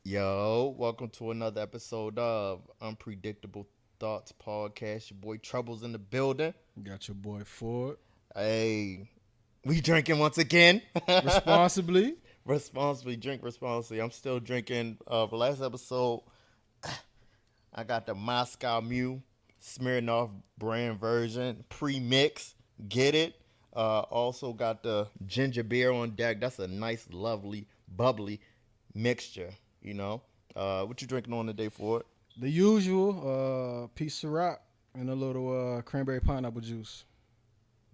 Yo, welcome to another episode of Unpredictable Thoughts Podcast. Your boy Trouble's in the building. Got your boy Ford. Hey, we drinking once again. Responsibly. Responsibly, drink responsibly. I'm still drinking. The last episode, I got the Moscow Mule Smirnoff brand version pre-mix. Get it? Also got the ginger beer on deck. That's a nice, lovely, bubbly mixture. What you drinking on today for it? The usual piece of rock and a little cranberry pineapple juice.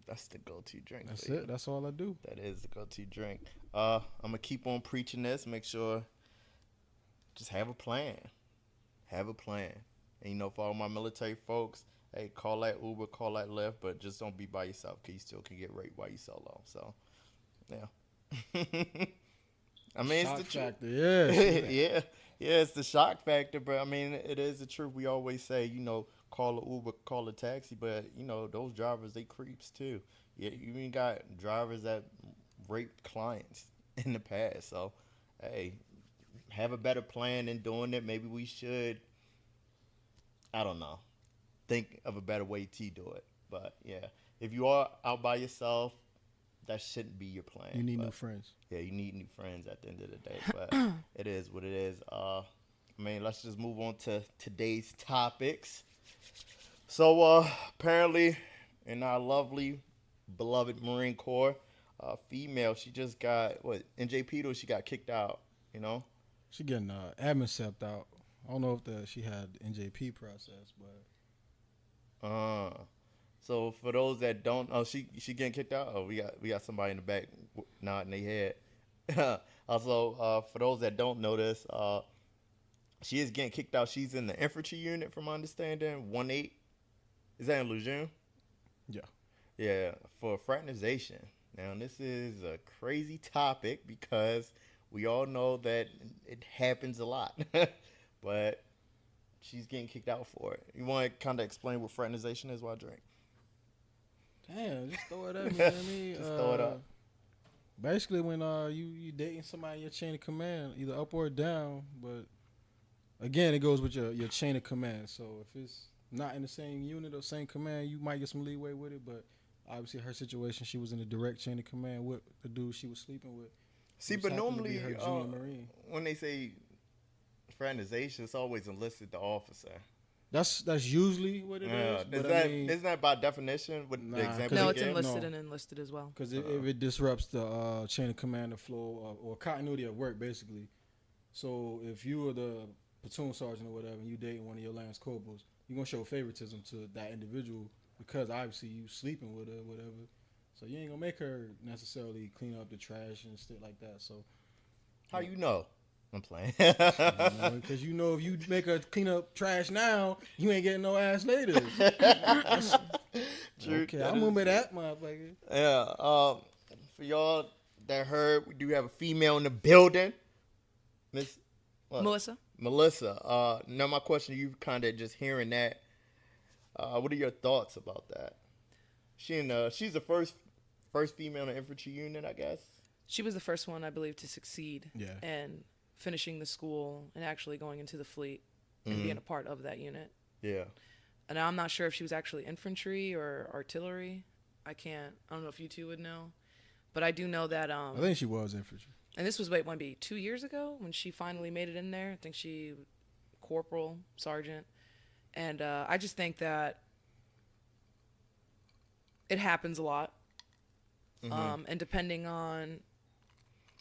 That's the go-to drink. That's for you. it. That's all I do. That is the go-to drink. I'm gonna keep on preaching this. Make sure, just have a plan. Have a plan. And for all my military folks, hey, call that Uber, call that Lyft, but just don't be by yourself, cause you still can get raped while you solo. So, yeah. I mean, Shock it's the truth. factor, yes. Yeah, it's the shock factor, but I mean, it is the truth. We always say, call a Uber, call a taxi, but those drivers, they creeps too. Yeah, you even got drivers that raped clients in the past. So, hey, have a better plan in doing it. Maybe we should, I don't know, think of a better way to do it. But yeah, if you are out by yourself, that shouldn't be your plan. You need but, new friends. Yeah, you need new friends at the end of the day. But it is what it is. Let's just move on to today's topics. So apparently, in our lovely, beloved Marine Corps, female, she just got NJP though. She got kicked out. She getting admin stepped out. I don't know if she had NJP process, but So for those that don't, she getting kicked out. Oh, we got somebody in the back nodding their head. Also, for those that don't know this, she is getting kicked out. She's in the infantry unit, from my understanding. 1-8. Is that in Lejeune? yeah. Yeah, for fraternization. Now this is a crazy topic because we all know that it happens a lot, but she's getting kicked out for it. You want to kind of explain what fraternization is while I drink? Damn, just throw it at me. I mean, Just throw it up. Basically, when you dating somebody in your chain of command, either up or down, but again, it goes with your chain of command. So if it's not in the same unit or same command, you might get some leeway with it. But obviously, her situation, she was in a direct chain of command with the dude she was sleeping with. See, but normally, her junior Marine. when they say fraternization, it's always enlisted the officer. That's usually what it is. But isn't that by definition? What the example No, you it's gave? enlisted and enlisted as well. Because if it disrupts the chain of command, the flow, or continuity of work, basically. So if you were the platoon sergeant or whatever, and you dating one of your lance corporals, you're gonna show favoritism to that individual because obviously you sleeping with her or whatever. So you ain't gonna make her necessarily clean up the trash and stuff like that. So How you know? I'm playing. because if you make her clean up trash now, you ain't getting no ass later. True. Okay, I remember that motherfucker. Yeah. For y'all that heard, we do have a female in the building, Miss what? Melissa. Now my question, you kind of just hearing that. What are your thoughts about that? She's the first female in the infantry unit, I guess. She was the first one, I believe, to succeed and finishing the school and actually going into the fleet and being a part of that unit. Yeah. And I'm not sure if she was actually infantry or artillery. I don't know if you two would know. But I do know that... I think she was infantry. And this was, 2 years ago when she finally made it in there? I think she... corporal, sergeant. And I just think that it happens a lot. Mm-hmm. And depending on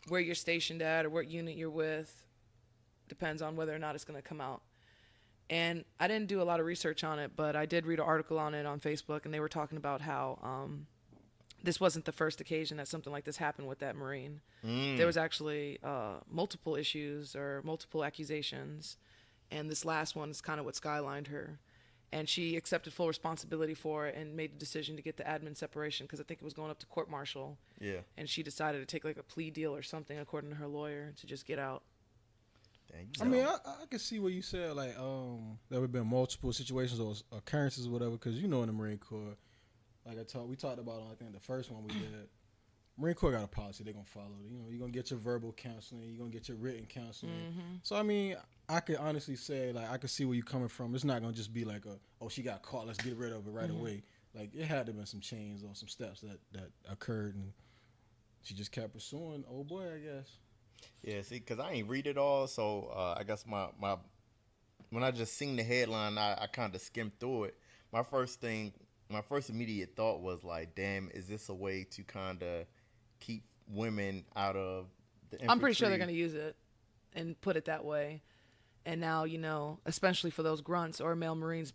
where you're stationed at or what unit you're with, depends on whether or not it's going to come out. And I didn't do a lot of research on it, but I did read an article on it on Facebook, and they were talking about how this wasn't the first occasion that something like this happened with that Marine. There was actually multiple issues or multiple accusations, and this last one is kind of what skylined her. And she accepted full responsibility for it and made the decision to get the admin separation because I think it was going up to court-martial. Yeah. And she decided to take like a plea deal or something, according to her lawyer, to just get out. Dang, I mean, I can see what you said. Like, there would have been multiple situations or occurrences or whatever. Because in the Marine Corps, like we talked about, I think the first one we did. Marine Corps got a policy they're gonna follow. You know, you're gonna get your verbal counseling, you're gonna get your written counseling. Mm-hmm. So I mean, I could honestly say like I could see where you're coming from. It's not gonna just be like she got caught, let's get rid of it right away. Like it had to have been some change or some steps that occurred, and she just kept pursuing old boy, I guess. Yeah, see, because I ain't read it all, so I guess my when I just seen the headline, I kind of skimmed through it. My first immediate thought was like, damn, is this a way to kind of keep women out of the infantry? I'm pretty sure they're going to use it and put it that way. And now, you know, especially for those grunts or male Marines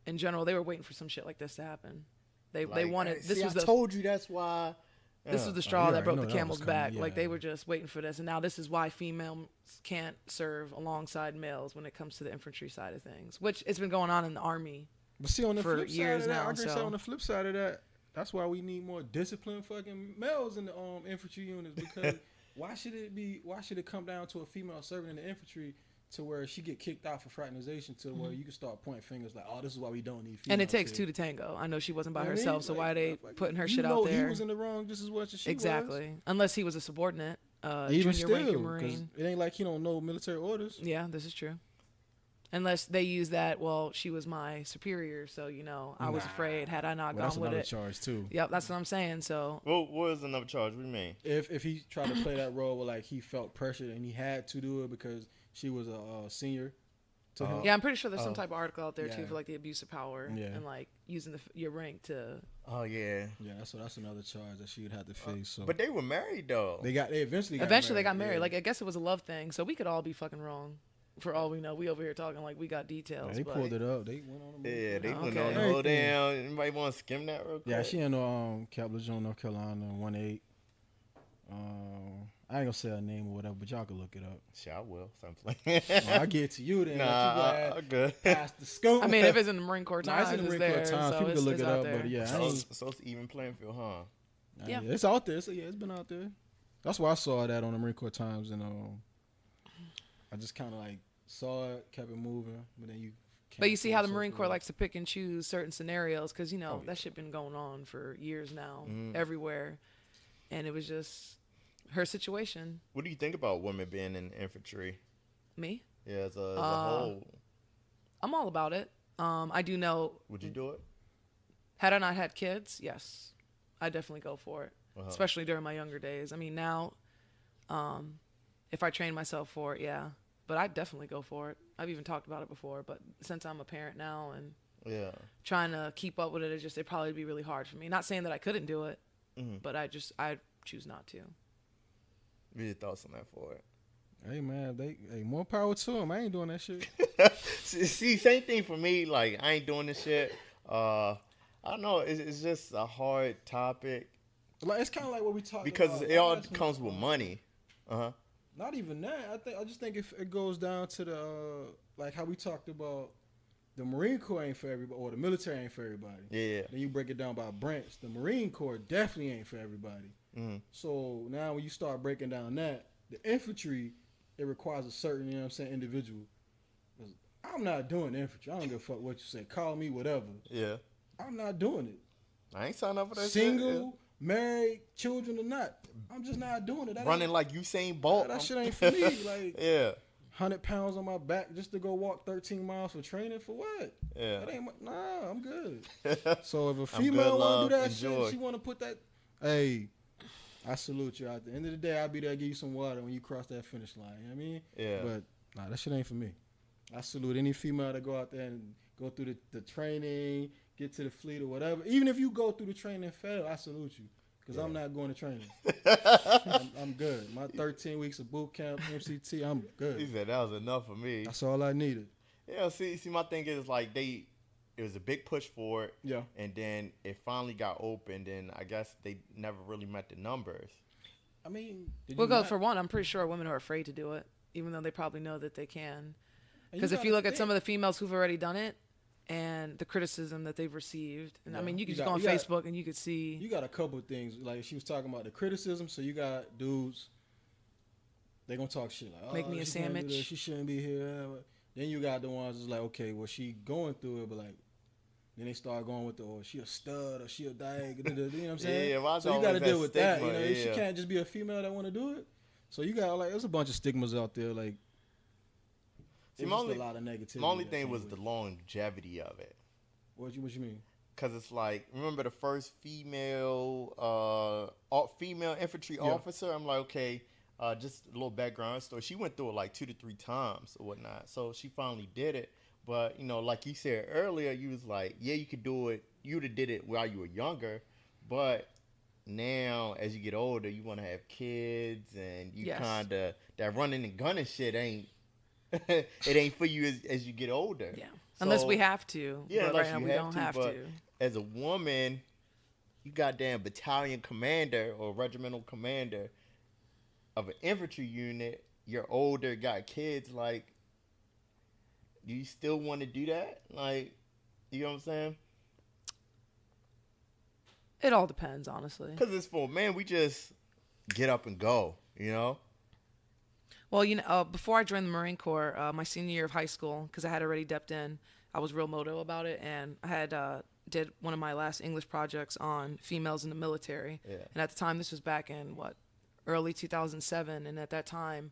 in general, they were waiting for some shit like this to happen. They wanted, I told you that's why. This was the straw that broke the that camel's was coming, back. yeah. Like they were just waiting for this. And now this is why females can't serve alongside males when it comes to the infantry side of things, which it's been going on in the Army. But see, on the for flip years side of that, now, I can say so- on the flip side of that, that's why we need more disciplined fucking males in the infantry units. Because why should it come down to a female serving in the infantry to where she get kicked out for fraternization to where you can start pointing fingers like, oh, this is why we don't need females. And it takes here. two to tango. I know she wasn't by You know what I mean? herself, so why are they Like, putting her you shit know out there? He was in the wrong just as much as she Exactly. Unless he was a subordinate, was. Even junior ranking still, because Marine. it ain't like he don't know military orders. Yeah, this is true. Unless they use that, well, she was my superior, so, you know, I was afraid had I not Well, that's gone with another it. charge too. Yep, that's what I'm saying. So, What is another charge? What do you mean? If he tried to play that role where like he felt pressured and he had to do it because she was a senior to him. yeah, I'm pretty sure there's some type of article out there, too, Yeah. for, like, the abuse of power Yeah. and, like, using your rank to... Oh yeah, Yeah, that's another charge that she would have to face. So but they were married though. they eventually They got married. yeah. Like, I guess it was a love thing, so we could all be fucking wrong. For all we know, we over here talking like we got details. Yeah, they but pulled it up. They went on. Yeah, they went Okay. on the whole damn. Anybody want to skim that real quick? Yeah, she in Capitol Jones, North Carolina, 1-8. I ain't gonna say her name or whatever, but y'all can look it up. Shit, I will. Something. I'll get to you then. Nah, I'm good. Past the scope. I mean, if it's in the Marine Corps Nah, Times, it's in the it's Marine Corps there, Times. so People can look it's it out up, there. but yeah, I So ain't, it's even playing field, huh? Yeah. it's out there. So yeah, it's been out there. That's why I saw that on the Marine Corps Times, and I just kind of like saw it, kept it moving, but then you. But you see how the can't Marine say Corps something. likes to pick and choose certain scenarios because, you know, Oh, yeah. that shit been going on for years now, Mhm. everywhere. And it was just her situation. What do you think about women being in infantry? Me? Yeah, as a whole, I'm all about it. I do know, would you do it? had I not had kids, yes, I definitely go for it, Uh-huh. especially during my younger days. I mean, now, if I train myself for it, yeah. But I'd definitely go for it. I've even talked about it before, but since I'm a parent now and Yeah. trying to keep up with it, it'd probably be really hard for me. Not saying that I couldn't do it, but I choose not to. What are your thoughts on that for it? Hey man, more power to them. I ain't doing that shit. See, same thing for me. Like, I ain't doing this shit. I don't know. It's just a hard topic Like it's kind of like what we talked because about it all last week. comes with money. Not even that. I just think if it goes down to the like how we talked about the Marine Corps ain't for everybody or the military ain't for everybody. Yeah. Then you break it down by branch. The Marine Corps definitely ain't for everybody. So now when you start breaking down that, the infantry, it requires a certain, you know what I'm saying, individual. 'Cause I'm not doing infantry. I don't give a fuck what you say. Call me whatever. Yeah. I'm not doing it. I ain't signed up for that Single, married, children or not. I'm just not doing it. shit. That Running ain't- like Usain Bolt. that shit ain't for me. Like Yeah. 100 pounds on my back just to go walk 13 miles for training for what? Yeah. That ain't nah, I'm good. So if a I'm female good, want to do love. that Enjoy. shit, she want to put that, hey, I salute you. At the end of the day, I'll be there to give you some water when you cross that finish line. You know what I mean? Yeah. But nah, that shit ain't for me. I salute any female that go out there and go through the training, get to the fleet or whatever. Even if you go through the training and fail, I salute you. Because I'm not going to training. I'm good. My 13 weeks of boot camp, MCT, I'm He good. said that was enough for me. That's all I needed. Yeah. See, my thing is like it was a big push for it. Yeah. And then it finally got opened, and I guess they never really met the numbers. I mean, did Well, you not- for one, I'm pretty sure women are afraid to do it, even though they probably know that they can. and Because if gotta you look at think. some of the females who've already done it and the criticism that they've received, and I Yeah. mean, you can You just got- go on you got- Facebook and you could see. You got a couple of things. Like she was talking about the criticism. So you got dudes, they going to talk shit. Like, Make me a she can't do sandwich. this, she shouldn't be here. Then you got the ones that's like, okay, well, she going through it, but like, Then they start going with the, or she a stud, or she a dyke. You know what I'm saying? Yeah, well, So you got to deal with that. stigma, You know, she yeah. can't just be a female that want to do it. So you got like, there's a bunch of stigmas out there. Like, See, it's my just only, a lot of negativity. my only that thing came was with the it. longevity of it. What you mean? Cause it's like, remember the first female female infantry Yeah. officer? I'm like, okay, just a little background story. She went through it like 2 to 3 times or whatnot. So she finally did it. But you know, like you said earlier, you was like, yeah, you could do it. You would have did it while you were younger, but now as you get older, you want to have kids, and you Yes. kind of that running and gunning shit ain't it ain't for you as you get older. Yeah. Unless So- we have to. Yeah, but unless right now you we have don't to, have but to. as a woman, you goddamn battalion commander or regimental commander of an infantry unit. You're older, got kids. Like, do you still want to do that? Like, you know what I'm saying? It all depends, honestly. Because it's for men, we just get up and go. You know? Well, before I joined the Marine Corps, my senior year of high school, because I had already dipped in, I was real moto about it, and I had did one of my last English projects on females in the military. Yeah. And at the time, this was back in early 2007, and at that time,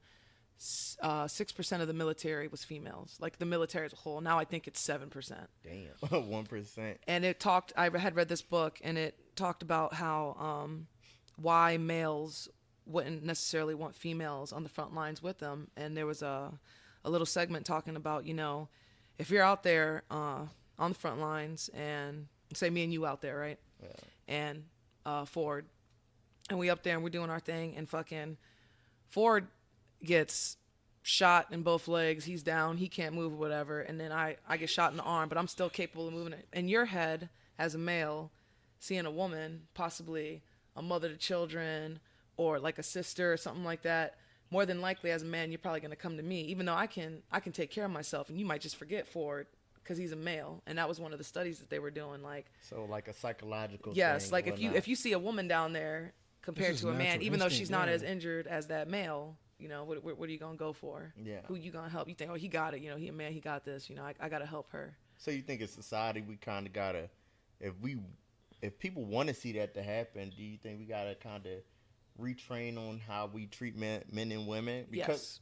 6% of the military was females, like the military as a whole. Now I think it's 7%. Damn. 1%. And I had read this book, and it talked about how why males wouldn't necessarily want females on the front lines with them. And there was a little segment talking about, if you're out there on the front lines, and say me and you out there, right? Yeah. And Ford, and we up there and we're doing our thing, and fucking Ford gets shot in both legs. He's down. He can't move or whatever. And then I get shot in the arm, but I'm still capable of moving it. In your head, as a male, seeing a woman, possibly a mother to children or like a sister or something like that, more than likely as a man, you're probably going to come to me, even though I can take care of myself, and you might just forget Ford because he's a male. And that was one of the studies that they were doing. Like, So like a psychological yes, thing, like whatnot. if you see a woman down there compared is to a man, natural even though instinct, she's not yeah. as injured as that male, what are you gonna go for? Yeah. Who you gonna help? You think, oh, he got it. He a man, he got this. I gotta help her. So you think in society we kind of gotta, if people want to see that to happen, do you think we gotta kind of retrain on how we treat men and women? Because,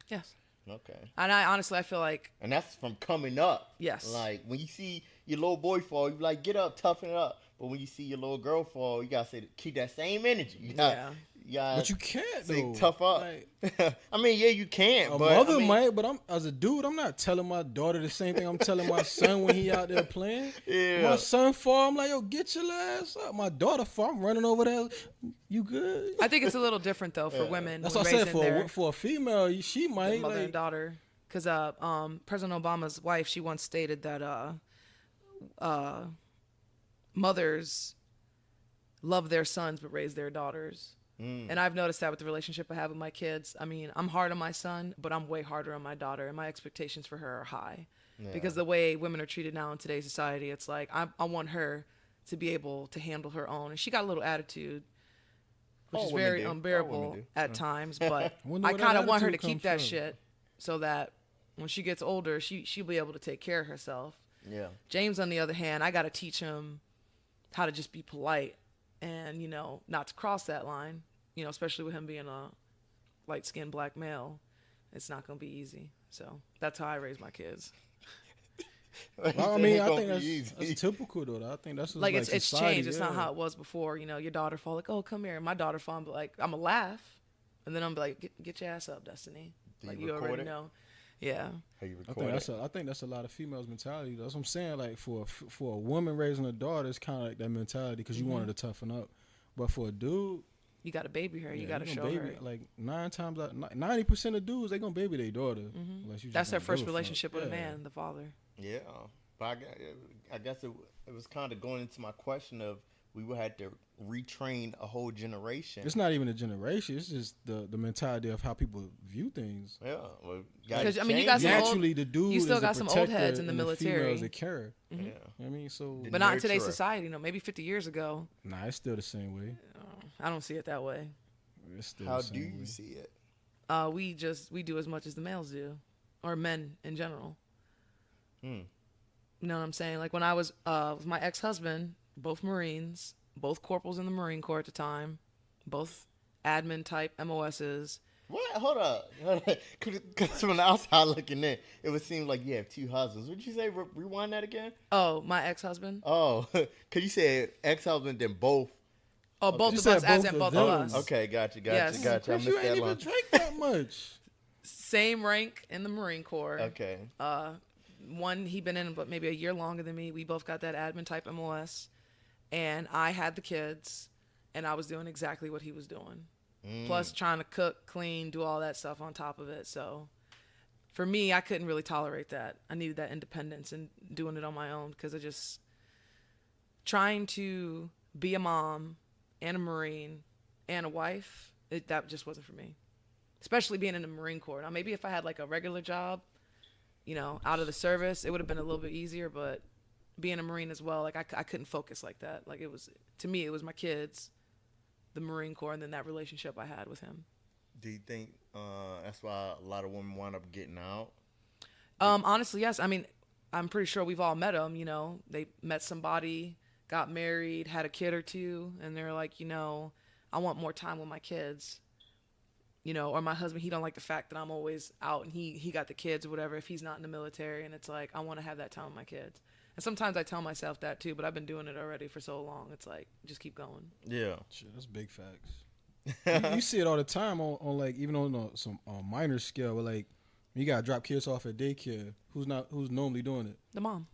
Yes. Okay. And I feel like, And that's from coming up. Yes. Like when you see your little boy fall, you like get up, toughen it up. But when you see your little girl fall, you gotta say keep that same energy. You gotta, But you can't say though. tough up. Like, I mean, yeah, you can't. a But mother I mean, might, but as a dude, I'm not telling my daughter the same thing I'm telling my son when he out there playing. Yeah. My son fall, I'm like, yo, get your ass up. My daughter fall, I'm running over there. You good? I think it's a little different though for women. That's when what I said. raising For a female, she their might mother and like. daughter. Because President Obama's wife, she once stated that mothers love their sons but raise their daughters. And I've noticed that with the relationship I have with my kids. I mean, I'm hard on my son, but I'm way harder on my daughter, and my expectations for her are high. Yeah. Because the way women are treated now in today's society, it's like I want her to be able to handle her own. And she got a little attitude, which All is women very do. All unbearable women do. at times, but Wonder I where that kind of want her to attitude keep comes that from. shit so that when she gets older, she'll be able to take care of herself. Yeah. James, on the other hand, I got to teach him how to just be polite and, not to cross that line, especially with him being a light-skinned black male. It's not going to be easy. So that's how I raise my kids. Well, I mean, I think that's typical though. I think that's Like, just it's society, changed. It's not yeah. how it was before. Your daughter fall like, oh, come here. And my daughter fall and be like, I'm going to laugh. And then I'm like, get your ass up, Destiny. Do Like, you you record already it? know. Yeah. How you I record think I think that's a lot of females' mentality. That's what I'm saying. Like for a woman raising a daughter, it's kind of like that mentality because you want her to toughen up. But for a dude, You got to baby her. You got to gonna show baby, her. Like 90% of dudes, they gonna baby their daughter. Unless you just That's their don't first give a fuck. relationship with a Yeah. man, the father. Yeah, but I guess it was kind of going into my question of we would have to retrain a whole generation. It's not even a generation. It's just the mentality of how people view things. Yeah, well, Because, I mean, you got some old- Naturally, the dude you still is got a some old protector heads in the and military. females that care. Yeah, I mean, so The But not in today's nurturer. society. Maybe 50 years ago. nah, it's still the same way. I don't see it that way. It's still how the same do way. you see it? We do as much as the males do, or men in general. You know what I'm saying? Like when I was with my ex-husband, both Marines, both corporals in the Marine Corps at the time, both admin type MOSs. What? Hold up. Because from the outside looking in, it would seem like you have two husbands. Would you say rewind that again? Oh, my ex-husband. Oh, because you said ex-husband, then both. Oh, Okay. both You of said us, as both in of both them. of us. Okay, gotcha. Yes. I Chris, missed you that ain't line. even drink that much. Same rank in the Marine Corps. Okay. One he been in, but maybe a year longer than me. We both got that admin type MOS, and I had the kids, and I was doing exactly what he was doing. Plus trying to cook, clean, do all that stuff on top of it. So for me, I couldn't really tolerate that. I needed that independence and doing it on my own because I just trying to be a mom and a Marine and a wife. That just wasn't for me, especially being in the Marine Corps. Now, maybe if I had like a regular job, you know, out of the service, it would have been a little bit easier. But being a Marine as well, like I couldn't focus like that. Like it was, to me, it was my kids, the Marine Corps, and then that relationship I had with him. Do you think that's why a lot of women wind up getting out? Honestly, yes. I mean, I'm pretty sure we've all met them. You know, they met somebody, got married, had a kid or two, and they're like, you know, I want more time with my kids. You know, or my husband, he don't like the fact that I'm always out and he got the kids or whatever if he's not in the military, and it's like I want to have that time with my kids. And sometimes I tell myself that too, but I've been doing it already for so long. It's like just keep going. Yeah. Shit, that's big facts. You see it all the time on like even on some minor scale, where like you gotta drop kids off at daycare. Who's normally doing it? The mom.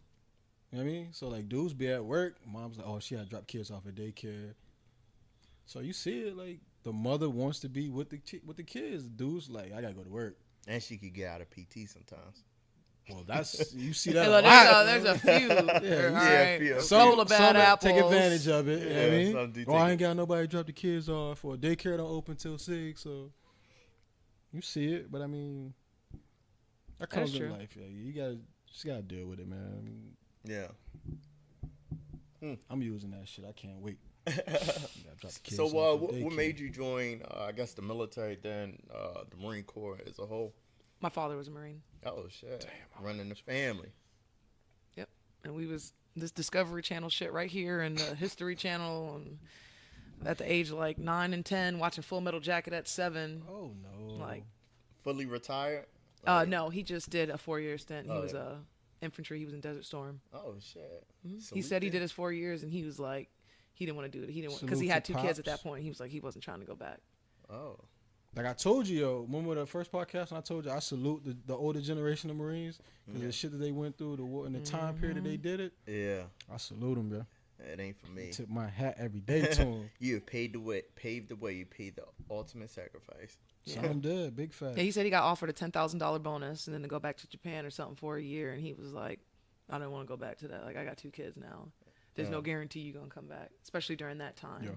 You know what I mean? So like dudes be at work, mom's like, oh, she gotta drop kids off at daycare. So you see it like the mother wants to be with the kids. Dudes like, I gotta go to work. And she could get out of PT sometimes. Well, that's you see that. Hey, a look, lot. there's a few. Yeah, All yeah, right. a few. Couple of bad apples. take advantage of it. You know what I Yeah, mean? some do Oh, I take ain't got nobody to drop the kids off, or daycare don't open till 6. So you see it, but I mean, that comes That's in true. life. Yeah, you just gotta deal with it, man. I mean, Yeah. I'm using that shit. I can't wait. Gotta drop the kids So, off at what daycare. made you join? I guess the military, then the Marine Corps as a whole. My father was a Marine. Oh shit! Damn, running the family. Yep. And we was this Discovery Channel shit right here and the History Channel, and at the age of like 9 and 10, watching Full Metal Jacket at 7. Oh no! Like, Fully retired. Like, no, he just did a 4-year stint. He Oh, was yeah. infantry. He was in Desert Storm. Oh shit! He Salute said he to did his 4 years, and he was like, he didn't want to do it. He didn't because Salute he had to 2 kids at Pops. that point. He was like, he wasn't trying to go back. Oh. Like I told you, yo, remember the first podcast when I told you I salute the older generation of Marines because Yeah. the shit that they went through, the war, and the time period that they did it. Yeah. I salute them, bro. It ain't for me. Tip my hat every day to them. You have paved the way. You paid the ultimate sacrifice. So I'm dead, big fat. Yeah, he said he got offered a $10,000 bonus and then to go back to Japan or something for a year, and he was like, I don't want to go back to that. Like, I got 2 kids now. There's no guarantee you're gonna come back, especially during that time. Yeah.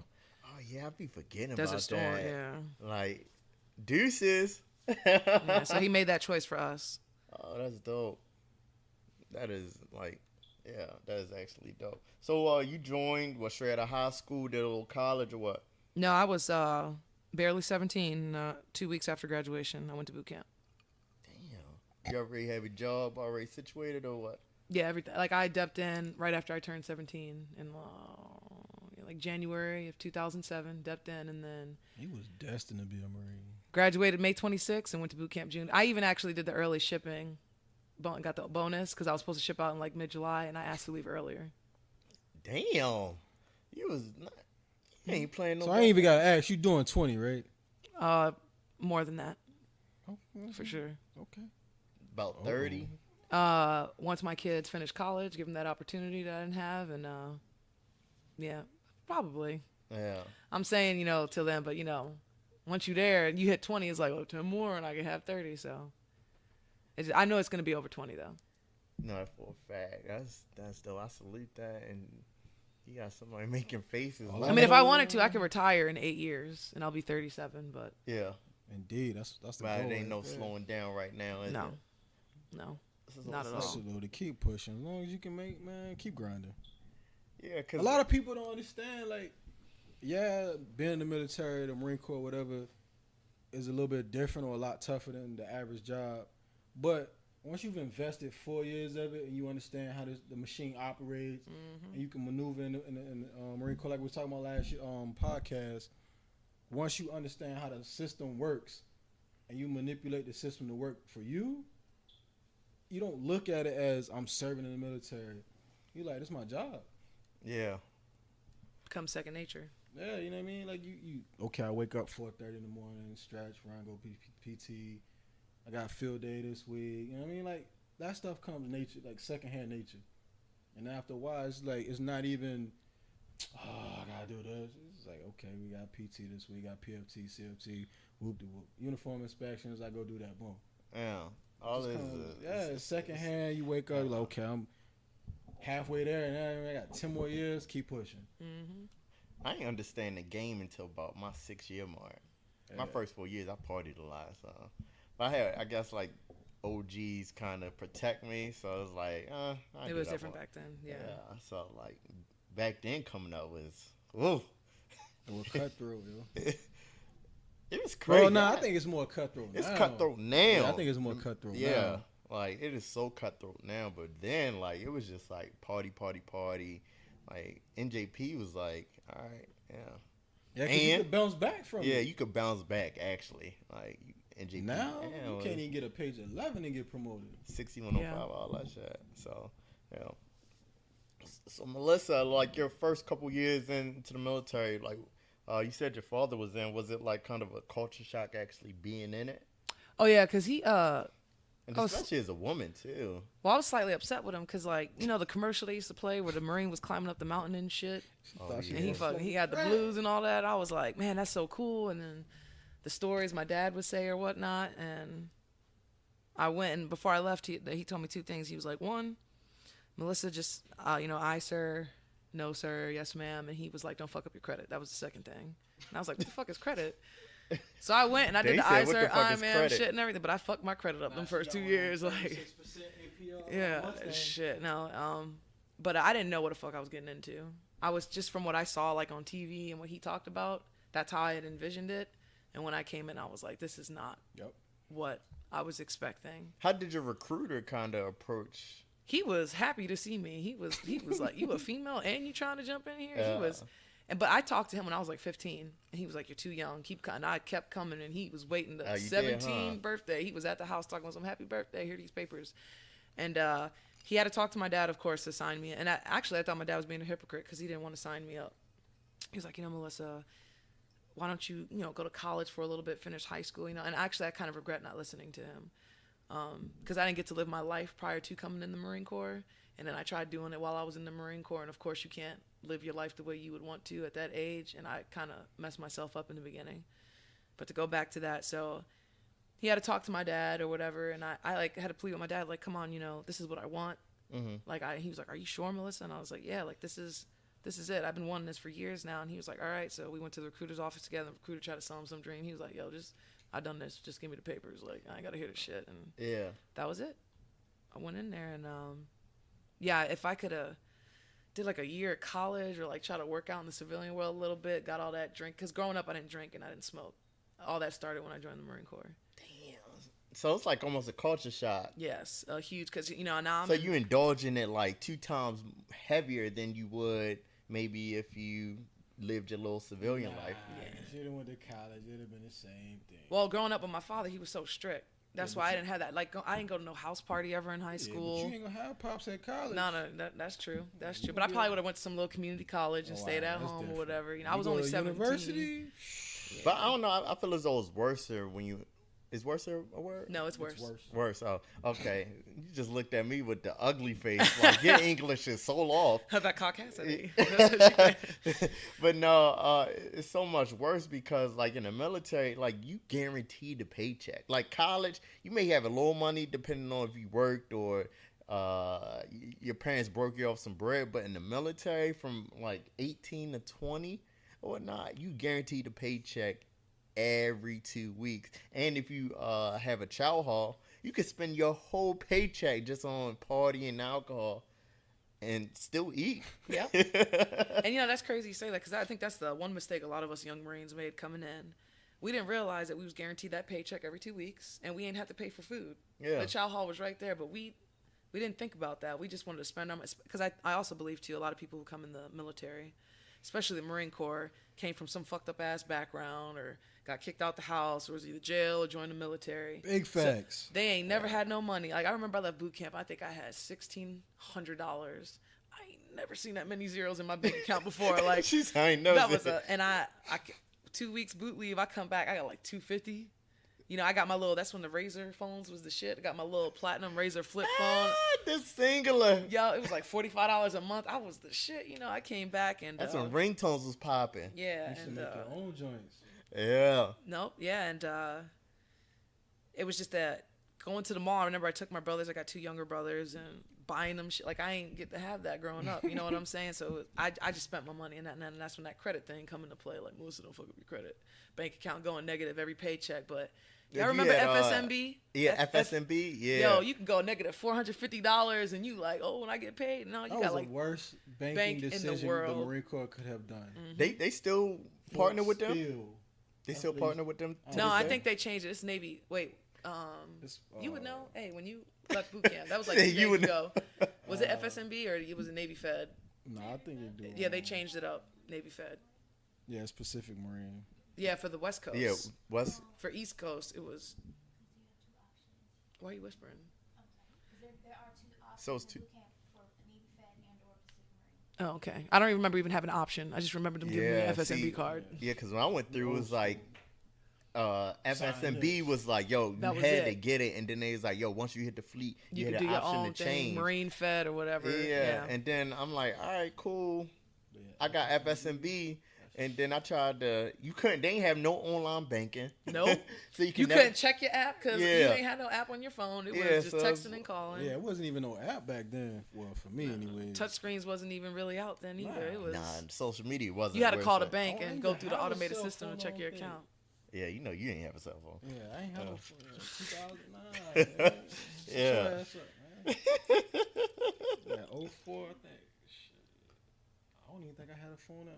Oh yeah, I be forgetting Desert about Storm, that. yeah. Like, deuces. Yeah. So he made that choice for us. Oh, that's dope. That is like, yeah, that is actually dope. So, you joined straight out of high school, did a little college, or what? No, I was barely 17. 2 weeks after graduation, I went to boot camp. Damn. You already have a job already situated, or what? Yeah, everything. Like I dipped in right after I turned 17 in like January of 2007. Dipped in and then He was destined to be a Marine. graduated May 26th and went to boot camp June. I even actually did the early shipping. Got the bonus because I was supposed to ship out in like mid-July, and I asked to leave earlier. Damn. You was not. You ain't playing no. So I ain't even got to ask. You doing 20, right? More than that, Oh, for sure. Okay. About 30. Once my kids finish college, give them that opportunity that I didn't have, and yeah, probably. Yeah. I'm saying, till then, but once you're there and you hit 20, it's like, 10 more and I can have 30. So I know it's going to be over 20 though. No, for a fact. That's dope. I salute that, and you got somebody making faces. I mean, if I wanted to, I could retire in 8 years and I'll be 37, but yeah, Indeed, that's the but goal. it ain't no right there. slowing down right now. Is no, it? no. This is Not at what's all. up. Absolutely, keep pushing. As long as you can make, man, keep grinding. Yeah, cause A lot of people don't understand, like, yeah, being in the military, the Marine Corps, whatever, is a little bit different or a lot tougher than the average job. But once you've invested 4 years of it and you understand how the machine operates, and you can maneuver in the Marine Corps like we were talking about last year, podcast. Once you understand how the system works and you manipulate the system to work for you, you don't look at it as I'm serving in the military. You like, this is my job. Yeah. Becomes second nature. Yeah, you know what I mean? Like you okay, I wake up 4:30 in the morning, stretch, run, go PT. I got field day this week. You know what I mean? Like that stuff comes nature, like secondhand nature. And after a while, it's like it's not even. Oh, I gotta do this. It's like, okay, we got PT this week, got PFT, CFT, whoop de whoop. Uniform inspections, I go do that, boom. Yeah. All this it's secondhand. You wake up, you're like, okay, I'm halfway there, and I got 10 more years, keep pushing. I didn't understand the game until about my 6-year mark. My first 4 years, I partied a lot, so. But I had, I guess, like, OGs kind of protect me, so it was like, it was different back then, yeah. So, like, back then coming up was, whoa. It was cutthroat, yo. It was crazy. Well, I think it's more cutthroat now. It's cutthroat now. Yeah, I think it's more cutthroat now. Yeah, like, it is so cutthroat now, but then, like, it was just, like, party. Like, NJP was like, all right, yeah. Yeah, because you could bounce back from it. Yeah, you could bounce back, actually. Like, NJP. Now, you can't even get a page 11 and get promoted. 6105, all that shit. So, yeah. So, Melissa, like, your first couple years into the military, like, you said your father was in. Was it, like, kind of a culture shock actually being in it? Oh, yeah, because he, and especially as a woman, too. Well, I was slightly upset with him because, like, you know, the commercial they used to play where the Marine was climbing up the mountain and shit. Oh, yeah. And he had the blues and all that. I was like, man, that's so cool. And then the stories my dad would say or whatnot. And I went, and before I left, he told me two things. He was like, one, Melissa, just, aye, sir, no, sir, yes, ma'am. And he was like, don't fuck up your credit. That was the second thing. And I was like, what the fuck is credit? So I went and I did the aye, sir, aye, ma'am shit and everything. But I fucked my credit up them first 2 years. Like, yeah, shit. No, but I didn't know what the fuck I was getting into. I was just from what I saw, like, on TV and what he talked about, that's how I had envisioned it. And when I came in, I was like, this is not what I was expecting. How did your recruiter kind of approach? He was happy to see me. He was like, you a female and you trying to jump in here? He was, but I talked to him when I was like 15, and he was like, you're too young. Keep coming. I kept coming, and he was waiting the 17th birthday. He was at the house talking about some happy birthday. Here are these papers. And he had to talk to my dad, of course, to sign me. And I thought my dad was being a hypocrite because he didn't want to sign me up. He was like, Melissa, why don't you, go to college for a little bit, finish high school, And actually, I kind of regret not listening to him because I didn't get to live my life prior to coming in the Marine Corps. And then I tried doing it while I was in the Marine Corps. And, of course, you can't live your life the way you would want to at that age. And I kind of messed myself up in the beginning. But to go back to that, so he had to talk to my dad or whatever. And I like, had to plead with my dad, like, come on, this is what I want. Mm-hmm. Like, he was like, are you sure, Melissa? And I was like, yeah, like, this is it. I've been wanting this for years now. And he was like, all right. So we went to the recruiter's office together. The recruiter tried to sell him some dream. He was like, yo, I done this. Just give me the papers. Like, I ain't got to hear this shit. And that was it. I went in there and, if I could have did like a year at college or like try to work out in the civilian world a little bit, got all that drink. Because growing up, I didn't drink and I didn't smoke. All that started when I joined the Marine Corps. Damn. So it's like almost a culture shock. Yes, huge. Because, now I'm... So you indulge in it like 2 times heavier than you would maybe if you lived your little civilian life. Yeah. If you went to college, it'd have been the same thing. Well, growing up with my father, he was so strict. That's why I didn't have that. Like, I didn't go to no house party ever in high school. But you ain't gonna have pops at college. No, that's true. That's true. But I probably would have went to some little community college and stayed at home or whatever. I was only 17. University? Yeah. But I don't know. I feel as though it's worse when you... Is worse a word? No, it's worse. Worse. Oh, okay. You just looked at me with the ugly face. Like, your English is so off. That Caucasian. But no, it's so much worse because, like, in the military, like, you guaranteed the paycheck. Like, college, you may have a little money depending on if you worked or your parents broke you off some bread. But in the military, from, like, 18 to 20 or whatnot, you guaranteed the paycheck every 2 weeks. And if you have a chow hall, you can spend your whole paycheck just on partying and alcohol and still eat. Yeah. And that's crazy you say that because I think that's the one mistake a lot of us young Marines made coming in we didn't realize that we was guaranteed that paycheck every 2 weeks, and we ain't have to pay for food. Yeah. The chow hall was right there, but we didn't think about that. We just wanted to spend our money. Because I also believe, too, a lot of people who come in the military, especially the Marine Corps, came from some fucked up ass background or got kicked out the house or was either jail or joined the military. Big facts. So they ain't never had no money. Like, I remember I left boot camp. I think I had $1,600. I ain't never seen that many zeros in my bank account before. Like, She's I ain't never that was seen it. and I 2 weeks boot leave. I come back. I got like $250. You know, I got my little. That's when the Razor phones was the shit. I got my little platinum Razor flip phone. The singular. Yo, it was like $45 a month. I was the shit. You know, I came back and That's when ringtones was popping. yeah, You should and make your own joints. Yeah. nope, yeah, and it was just that going to the mall. I remember I took my brothers. I got 2 younger brothers and buying them shit. Like I ain't get to have that growing up. You know what I'm saying? So I just spent my money, and that's when that credit thing come into play. Like Melissa, don't fuck up your credit. Bank account going negative every paycheck, but. Y'all You remember had, FSMB? Yeah, FSMB. Yeah. Yo, you can go negative $450, and you like, oh, when I get paid, no, you That got was like the worst bank banking in the decision the world. Marine Corps could have done. They still partner with them. Still. They still partner with them. to No, this I day? think they changed it. It's Navy. Wait, It's, you would know. Hey, when you left boot camp, that was like Yeah, 2 you days would ago. Was it FSMB or it was a Navy Fed? No, I think they do. Yeah, they changed it up. Navy Fed. Yeah, it's Pacific Marine. Yeah, for the West Coast. Yeah. What's For East Coast, it was. Why are you whispering? There are 2 options So it's in two- boot camp for Navy Fed and or Pacific Marine. Oh, okay. I don't even remember even having an option. I just remember them giving me an FSMB see, card. Yeah, because when I went through, it was like FSMB was like, yo, you That was had to it. get it, and then they was like, yo, once you hit the fleet, You had can do an your option own to thing, change. Marine Fed or whatever. Yeah, and then I'm like, all right, cool. I got FSMB, and then I tried to. You couldn't. They ain't have no online banking. Nope. So you You never, couldn't check your app because you Yeah. ain't had no app on your phone. It Yeah, was just so it's- texting and calling. Yeah, it wasn't even no app back then. Well, for me, anyways. Touchscreens wasn't even really out then either. It was Nah, social media wasn't. you had to where call it's the at. bank Oh, I and ain't go even through the have a automated cell system and phone check your on thing. account. Yeah, you know you ain't have a cell phone. Yeah, I ain't have Oh. no phone. 2009. man. Shut Yeah. your ass up, man. Yeah, 04, I think. Shit. I don't even think I had a phone at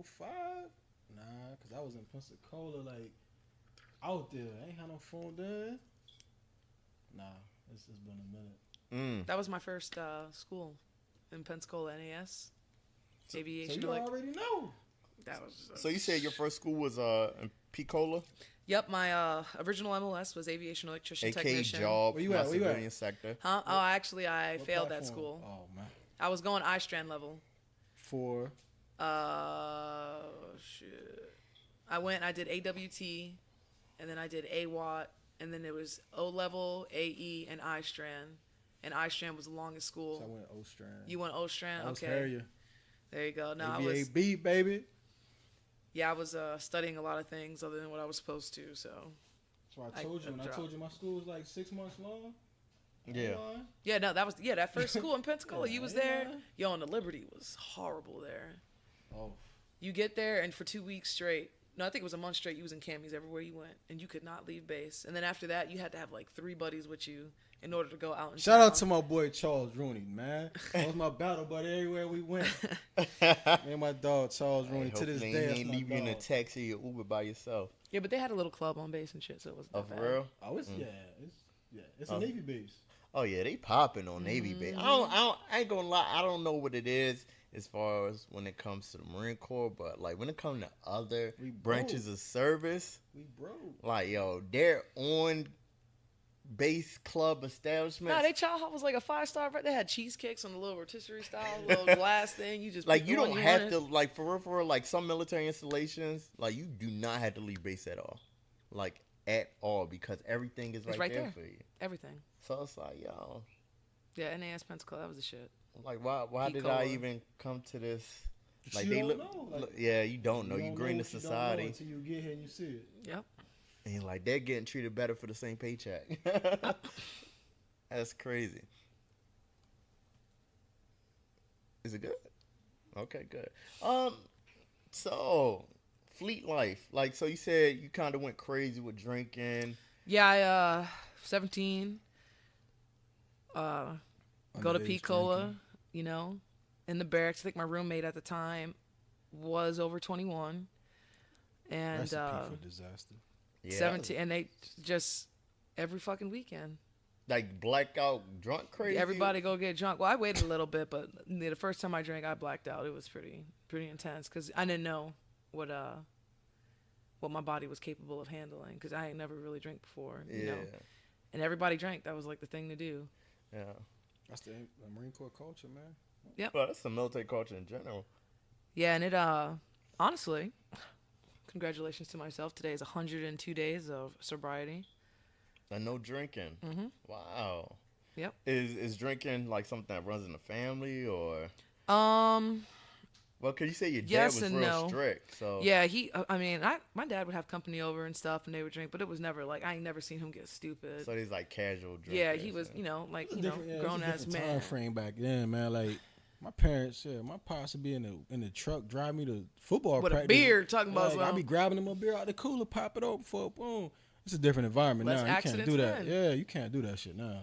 05. Nah, because I was in Pensacola, like, out there. I ain't had no phone then. Nah, it's been a minute. That was my first school in Pensacola, NAS. So Aviation. you already know. That was. So you said your first school was in Picola, Yep, my original MLS was aviation electrician aka technician. job, Where you my at? Where you at? civilian sector. Huh? Oh, actually, I What failed that platform? school. Oh, man. I was going I-Strand level. For Shit. I went. I did AWT, and then I did AWAT, and then there was O level, AE, and I-Strand. And I-Strand was the longest school. So I went O-Strand. You went O-Strand? I was Okay. Harrier. There you go. No, I was. ABA baby. Yeah, I was studying a lot of things other than what I was supposed to. So That's why I told you. When I dropped. told you my school was like 6 months long. Yeah. yeah, no, that was that first school in Pensacola. Yeah, You was yeah. there. Yo, and the Liberty was horrible there. Oh. You get there, and for 2 weeks straight, no, I think it was a month straight, you was in camis everywhere you went, and you could not leave base. And then after that, you had to have like 3 buddies with you in order to go out. Shout out to my boy Charles Rooney, man. That was my battle buddy everywhere we went. Me and my dog Charles Rooney. To this Hopefully day, he that's ain't my leave you in a dog. taxi or Uber by yourself. Yeah, but they had a little club on base and shit, so it wasn't Oh, that for bad. real? Oh, it's it's a Oh. Navy base. Oh yeah, they popping on Navy base. I ain't gonna lie. I don't know what it is as far as when it comes to the Marine Corps, but like when it comes to other We branches broke. of service, We broke. like yo, they're on base club establishments. Nah, they chow hall was like a 5-star. They had cheesecakes on the little rotisserie style, little glass thing. You just like pick you the one don't have wanted. to like for real, like some military installations, like you do not have to leave base at all, like at all, because everything is It's right, right there there. for you. Everything. So it's like yo, Yeah, NAS Pensacola, that was the shit. like why did I Picola. even come to this? But Like you they don't look, know, like, yeah, you don't know. You don't green to what you don't know society, until you get here and you see it. Yep. and like they're getting treated better for the same paycheck. That's crazy. Is it good? Okay, good. So fleet life, like, so you said you kind of went crazy with drinking. Yeah, I 17. Go to Underage Picola, drinking. you know, in the barracks. I think my roommate at the time was over 21. And Recipe for disaster. Yeah. 17, and they just every fucking weekend. Like blackout drunk crazy. Everybody go get drunk. Well, I waited a little bit, but the first time I drank, I blacked out. It was pretty intense because I didn't know what my body was capable of handling because I ain't never really drank before. You know, and everybody drank. That was like the thing to do. Yeah. That's the Marine Corps culture, man. Yep. Well, that's the military culture in general. Yeah, and it honestly, congratulations to myself. Today is 102 days of sobriety. And no drinking. Mm-hmm. Wow. Yep. Is drinking like something that runs in the family or? Well, cause you say your dad yes was and real no. strict, so Yeah, my dad would have company over and stuff, and they would drink, but it was never like I ain't never seen him get stupid. so he's like casual drinkers. Yeah, he was, grown ass man. Time frame back then, man. Like my parents, my pops would be in the truck, drive me to football With practice. a beer, talking about Like, I'd something. be grabbing them a beer out the cooler, pop it open for a boom. It's a different environment Less now. You can't accidents do that. then. Yeah, you can't do that shit now.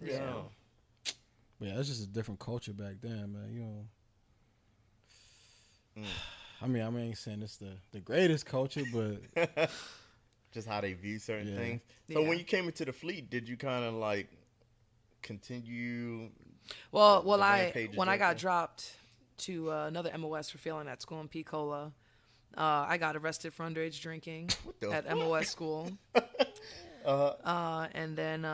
Yeah. But yeah, it's just a different culture back then, man. You know. I mean, I ain't saying it's the greatest culture, but Just how they view certain Yeah. things. So Yeah. when you came into the fleet, did you kind of like continue? Well, the rampage of when I got drinking? dropped to another MOS for failing at school in Picola, I got arrested for underage drinking What the at fuck? MOS school, and then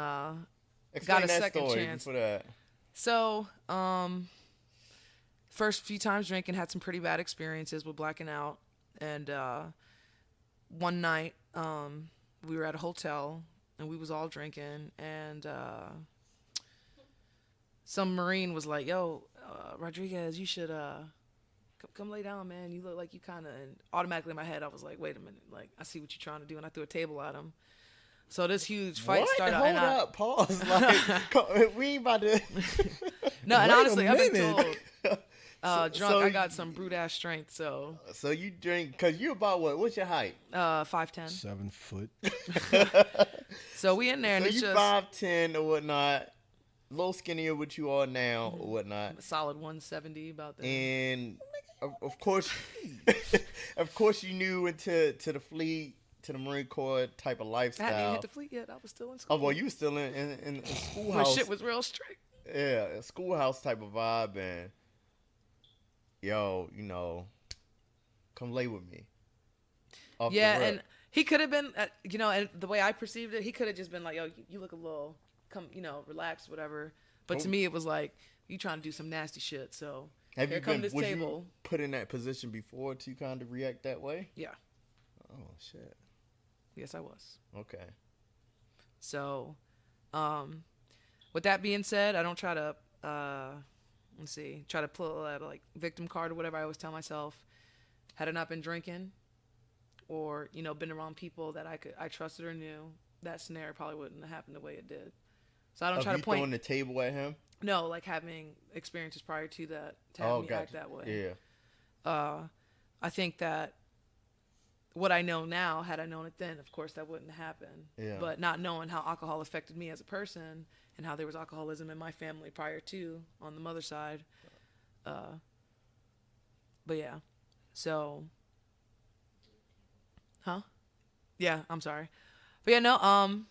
Explain got a that second story chance. before that. So, first few times drinking, had some pretty bad experiences with blacking out. And one night, we were at a hotel and we was all drinking. And some Marine was like, "Yo, Rodriguez, you should come lay down, man. You look like you kind of." And automatically in my head, I was like, "Wait a minute, like I see what you're trying to do." And I threw a table at him. So this huge fight What? started. Hold and I, up, pause. Like, we ain't about to. No, and Wait a honestly, I've been minute. told. Drunk, so I got some brute ass strength, so So you drink because you about what? What's your height? 5'10". 7 foot. So we in there, and So it's you just 5'10" or whatnot, a little skinnier what you are now or whatnot, a solid 170 about that. and of course, of course you knew into the fleet, to the Marine Corps type of I hadn't even lifestyle. hit the fleet yet. I was still in school. Oh well, you were still in when schoolhouse. shit was real strict. Yeah, a schoolhouse type of vibe, and yo, come lay with me. Off the Yeah, rip. and he could have been, and the way I perceived it, he could have just been like, "Yo, you look a little, relax, whatever." But to Oh. me, it was like, "You trying to do some nasty shit?" So have here you come been this was table. you put in that position before to kind of react that way? Yeah, Oh shit. yes, I was. Okay. So, with that being said, I don't try to, try to pull a like victim card or whatever. I always tell myself, had I not been drinking, or been around people that I trusted or knew, that scenario probably wouldn't have happened the way it did. So I don't try to point. Throwing the table at him. No, like having experiences prior to that to have me act that way. Yeah. I think that what I know now, had I known it then, of course that wouldn't happen. Yeah. But not knowing how alcohol affected me as a person and how there was alcoholism in my family prior to on the mother side. But yeah. So yeah, I'm sorry. But yeah, no,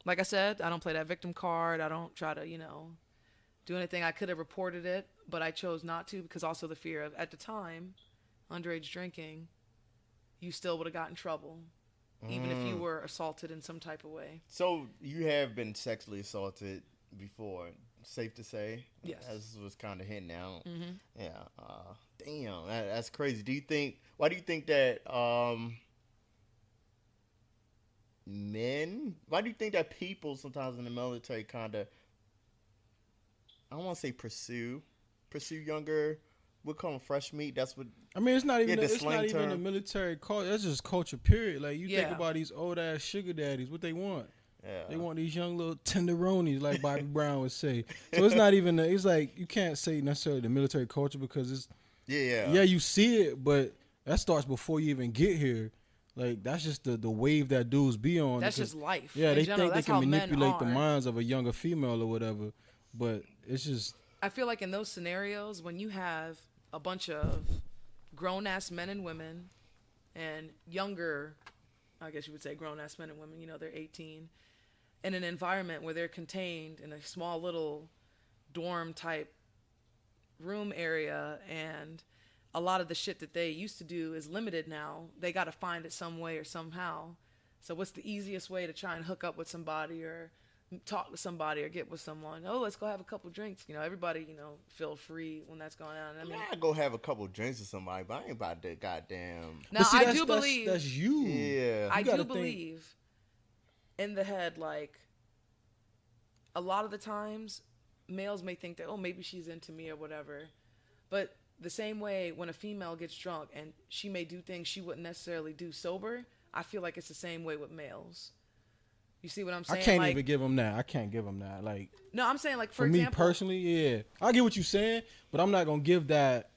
like I said, I don't play that victim card. I don't try to, do anything. I could have reported it, but I chose not to because also the fear of, at the time, underage drinking, you still would have gotten in trouble, even if you were assaulted in some type of way. So you have been sexually assaulted before, safe to say? Yes. As was kind of hinting out. Mm-hmm. Yeah. Damn, that's crazy. Why do you think that why do you think that people sometimes in the military kind of, I don't want to say pursue younger, we call them fresh meat. That's what. I mean, it's not even the it's slang not even a term. military culture. That's just culture, period. Like you think Yeah. about these old ass sugar daddies, what they want. Yeah. They want these young little tenderonis, like Bobby Brown would say. So it's not even. It's like you can't say necessarily the military culture because it's Yeah. you see it, but that starts before you even get here. Like that's just the wave that dudes be on. That's because- just life. Yeah, in they general. think they That's can how men manipulate the are. minds of a younger female or whatever, but it's just I feel like in those scenarios, when you have a bunch of grown ass men and women and younger, I guess you would say grown ass men and women, they're 18, in an environment where they're contained in a small little dorm type room area, and a lot of the shit that they used to do is limited now. They got to find it some way or somehow. So what's the easiest way to try and hook up with somebody or talk to somebody or get with someone? Oh, let's go have a couple drinks. Everybody, feel free when that's going on. I mean, I go have a couple drinks with somebody, but I ain't about to goddamn. now see, I do believe that's you. Yeah. I You do gotta think. believe in the head, like, a lot of the times males may think that, oh, maybe she's into me or whatever. But the same way when a female gets drunk and she may do things she wouldn't necessarily do sober, I feel like it's the same way with males. You see what I'm saying? I can't like, even give him that. I can't give him that. Like, no, I'm saying, like, for for me example, personally, yeah, I get what you're saying, but I'm not gonna give that.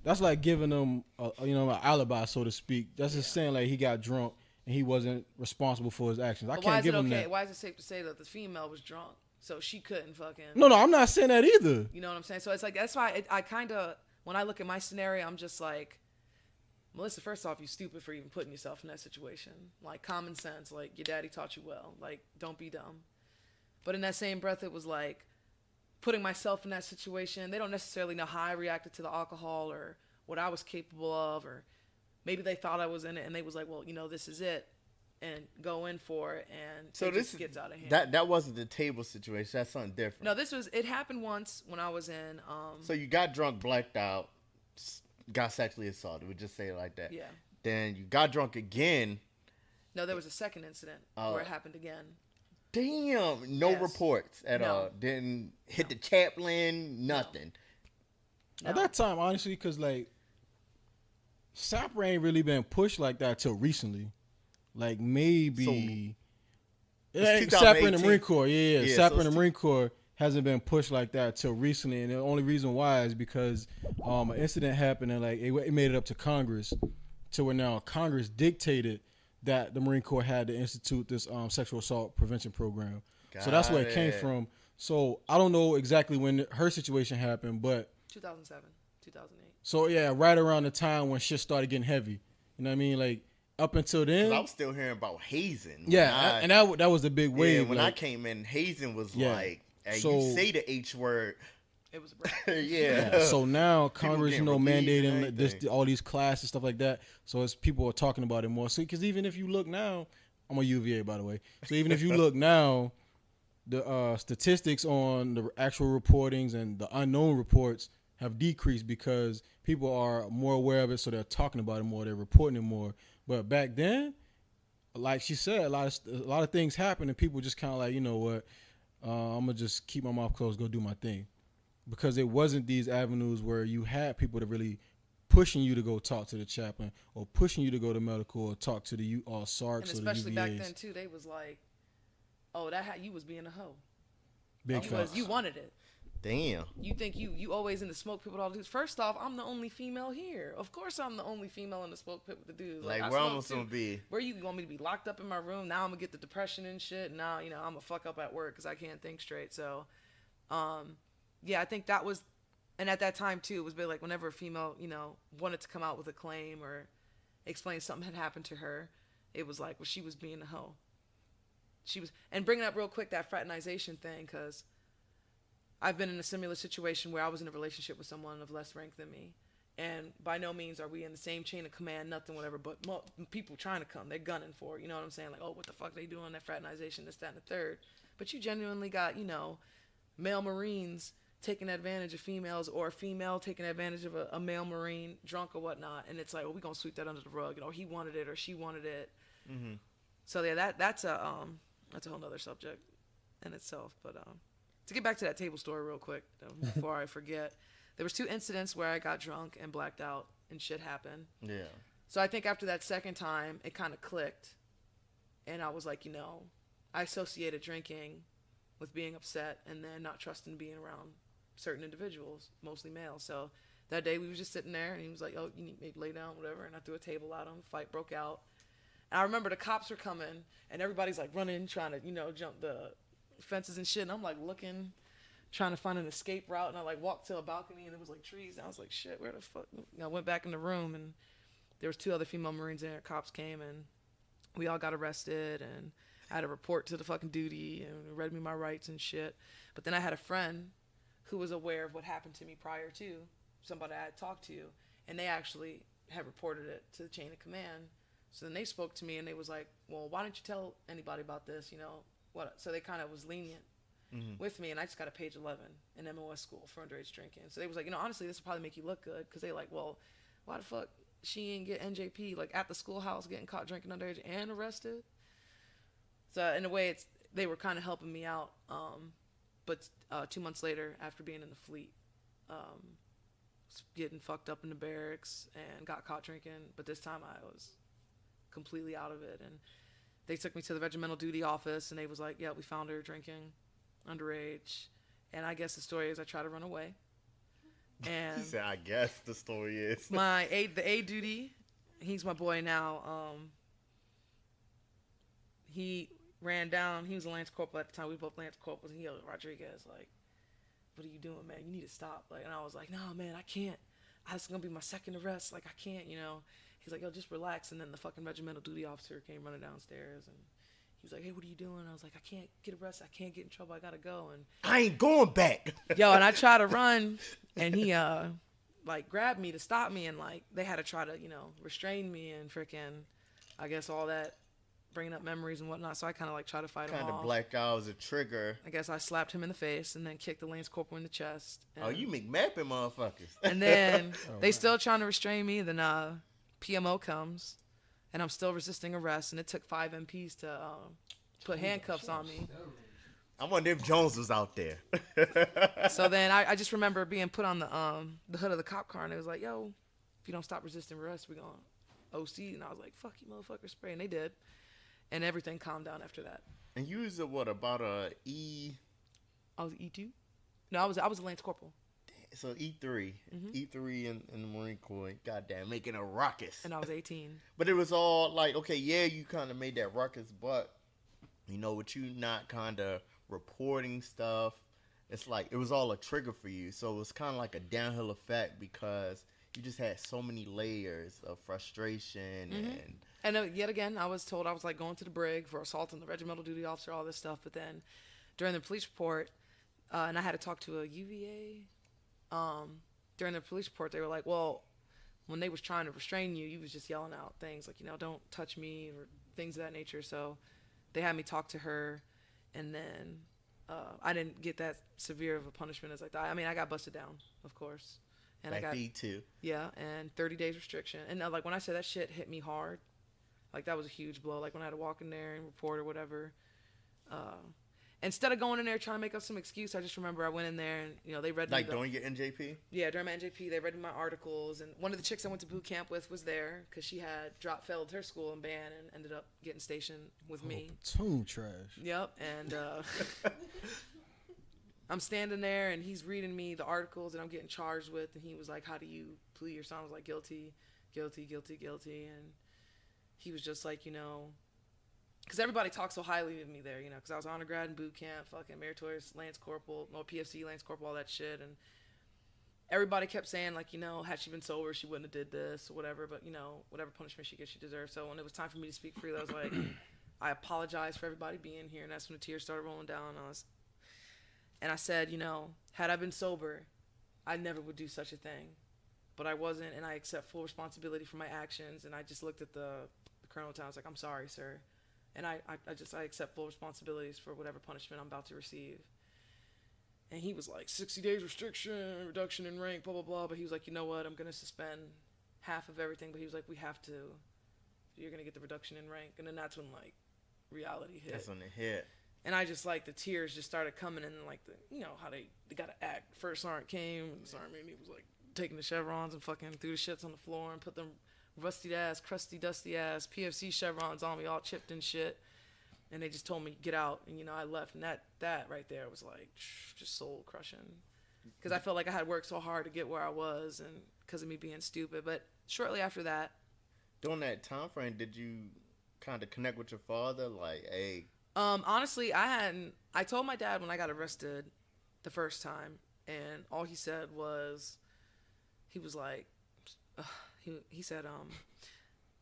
That's like giving him, an alibi, so to speak. That's just saying like he got drunk and he wasn't responsible for his actions. I but can't give him that. Why is it safe to say that the female was drunk so she couldn't fucking? No, I'm not saying that either. You know what I'm saying? So it's like, that's why I kind of, when I look at my scenario, I'm just like, Melissa, first off, you stupid for even putting yourself in that situation. Like, common sense, like, your daddy taught you well. Like, don't be dumb. But in that same breath, it was like, putting myself in that situation, they don't necessarily know how I reacted to the alcohol or what I was capable of, or maybe they thought I was in it and they was like, well, this is it, and go in for it, and So it this just gets out of hand. that wasn't the table situation. That's something different. No, it happened once when I was in, So you got drunk, blacked out, got sexually assaulted. We just say it like that. yeah. Then you got drunk again. No, there was a second incident where it happened again. Damn, no Yes. reports at No. all. Didn't hit the chaplain, nothing. No. At that time, honestly, because like Sapper ain't really been pushed like that till recently. Like maybe it's Sapper in the 2018. Marine Corps, yeah. Yeah, Sapper so in the it's Marine Corps hasn't been pushed like that till recently, and the only reason why is because an incident happened and like it made it up to Congress, to where now Congress dictated that the Marine Corps had to institute this sexual assault prevention program. So that's where it came from. So I don't know exactly when her situation happened, but 2007, 2008. so yeah, right around the time when shit started getting heavy. You know what I mean? Like up until 'Cause then, I was still hearing about hazing. yeah, and that was the big wave. Yeah, when like, I came in, hazing was Yeah. like, hey, So- you say the H word. It was a break. Yeah. yeah, so now Congress, getting released and mandating this, everything. all these classes, stuff like that. So it's people are talking about it more. So because even if you look now, I'm a UVA by the way. So even if you look now, the statistics on the actual reportings and the unknown reports have decreased because people are more aware of it, so they're talking about it more, they're reporting it more. But back then, like she said, a lot of things happened, and people just kind of like, you know what, I'm gonna just keep my mouth closed, go do my thing, because it wasn't these avenues where you had people that really pushing you to go talk to the chaplain or pushing you to go to medical or talk to the SARCs And or the especially UVAs. back then too, they was like, "Oh, you was being a hoe. Big facts. You wanted it. Damn. You think you always in the smoke pit with all the dudes. First off, I'm the only female here. Of course, I'm the only female in the smoke pit with the dudes. Like, I where smoke almost too. gonna be? Where you want me to be locked up in my room? Now I'm gonna get the depression and shit. Now I'm gonna fuck up at work because I can't think straight. So, yeah, I think that was, and at that time too, it was big. Like whenever a female, wanted to come out with a claim or explain something had happened to her, it was like, well, she was being a hoe. She was, and bringing up real quick that fraternization thing, because I've been in a similar situation where I was in a relationship with someone of less rank than me. And by no means are we in the same chain of command, nothing, whatever, but people trying to come, they're gunning for it. You know what I'm saying? Like, oh, what the fuck they doing, that fraternization, this, that, and the third. But you genuinely got, male Marines taking advantage of females, or a female taking advantage of a male Marine, drunk or whatnot. And it's like, oh, we're going to sweep that under the rug. He wanted it or she wanted it. Mm-hmm. So, yeah, that's a whole nother subject in itself. But to get back to that table story real quick, before I forget, there was 2 incidents where I got drunk and blacked out and shit happened. Yeah. So I think after that second time, it kind of clicked. And I was like, I associated drinking with being upset and then not trusting being around certain individuals, mostly males. So that day we was just sitting there and he was like, oh, you need maybe lay down, whatever. And I threw a table at him. Fight broke out. And I remember the cops were coming and everybody's like running, trying to, jump the fences and shit. And I'm like looking, trying to find an escape route. And I like walked to a balcony and it was like trees. And I was like, shit, where the fuck? And I went back in the room and there was 2 other female Marines in there. Cops came and we all got arrested, and I had to report to the fucking duty and read me my rights and shit. But then I had a friend who was aware of what happened to me prior to, somebody I had talked to, and they actually had reported it to the chain of command. So then they spoke to me and they was like, well, why didn't you tell anybody about this? You know, what? So they kind of was lenient with me, and I just got a page 11 in MOS school for underage drinking. So they was like, you know, honestly, this will probably make you look good, because they like, well, why the fuck she ain't get NJP like at the schoolhouse getting caught drinking underage and arrested? So in a way, they were kind of helping me out. But 2 months later, after being in the fleet, was getting fucked up in the barracks and got caught drinking. But this time I was completely out of it, and they took me to the regimental duty office, and they was like, yeah, we found her drinking underage. And I guess the story is I tried to run away. And He said, I guess the story is. the A duty, he's my boy now. He ran down. He was a Lance Corporal at the time. We were both Lance Corporals. And he yelled at Rodriguez, like, what are you doing, man? You need to stop. Like, and I was like, no, man, I can't. It's going to be my second arrest. Like, I can't, you know. He's like, yo, just relax. And then the fucking regimental duty officer came running downstairs, and he was like, hey, what are you doing? I was like, I can't get arrested. I can't get in trouble. I got to go. And I ain't going back. yo, and I tried to run, and he, like, grabbed me to stop me, and, like, they had to try to, you know, restrain me and freaking, I guess, all that, bringing up memories and whatnot. So I kind of, like, tried to fight him Kind off. of black out was a trigger. I guess I slapped him in the face and then kicked the Lance Corporal in the chest. And, Oh, you McMapping motherfuckers. and then they still trying to restrain me. Then PMO comes, and I'm still resisting arrest. And it took 5 MPs to put handcuffs on me. I wonder if Jones was out there. So then I just remember being put on the hood of the cop car, and it was like, yo, if you don't stop resisting arrest, we're going to OC. And I was like, fuck you, motherfucker, spray. And they did. And everything calmed down after that. And you was about a E? I was E2? No, I was a Lance Corporal. So E3. Mm-hmm. E3 in the Marine Corps. Goddamn, making a ruckus. And I was 18. But it was all like, okay, yeah, you kind of made that ruckus, but, you know, with you not kind of reporting stuff, it's like, it was all a trigger for you. So it was kind of like a downhill effect, because you just had so many layers of frustration And yet again, I was told I was like going to the brig for assaulting the regimental duty officer, all this stuff. But then during the police report, and I had to talk to a UVA, during the police report, they were like, well, when they was trying to restrain you, you was just yelling out things like, you know, don't touch me, or things of that nature. So they had me talk to her, and then I didn't get that severe of a punishment as I thought. I mean, I got busted down, of course. And like I got E2. Yeah, and 30 days restriction. And like when I say that shit hit me hard, like that was a huge blow. Like when I had to walk in there and report or whatever. Instead of going in there trying to make up some excuse, I just remember I went in there and, you know, they read me. Like during your NJP? Yeah, during my NJP, they read me my articles. And one of the chicks I went to boot camp with was there because she had failed her school and band and ended up getting stationed with me. Platoon trash. Yep, and I'm standing there, and he's reading me the articles that I'm getting charged with, and he was like, how do you plead? Or something. I was like, guilty, guilty, guilty, guilty. And he was just like, you know, because everybody talked so highly of me there, you know, because I was honor grad in boot camp, fucking meritorious Lance Corporal, no PFC Lance Corporal, all that shit. And everybody kept saying, like, you know, had she been sober, she wouldn't have did this or whatever. But, you know, whatever punishment she gets, she deserves. So when it was time for me to speak freely, I was like, I apologize for everybody being here. And that's when the tears started rolling down. And I said, you know, had I been sober, I never would do such a thing. But I wasn't, and I accept full responsibility for my actions. And I just looked at the colonel and I was like, I'm sorry, sir. And I accept full responsibilities for whatever punishment I'm about to receive. And he was like, 60 days restriction, reduction in rank, blah, blah, blah. But he was like, you know what, I'm going to suspend half of everything. But he was like, you're going to get the reduction in rank. And then that's when, like, reality hit. That's when it hit. And I just, like, the tears just started coming, and like, you know how they got to act. First sergeant came, and the sergeant, he was like taking the chevrons and fucking threw the shits on the floor and put them rusty ass, crusty, dusty ass PFC chevrons on me, all chipped and shit. And they just told me, get out. And, you know, I left. And that right there was like just soul crushing. Because I felt like I had worked so hard to get where I was, and because of me being stupid. But shortly after that. During that time frame, did you kind of connect with your father? Like, hey. Honestly, I told my dad when I got arrested the first time. And all he said was, he was like, he said,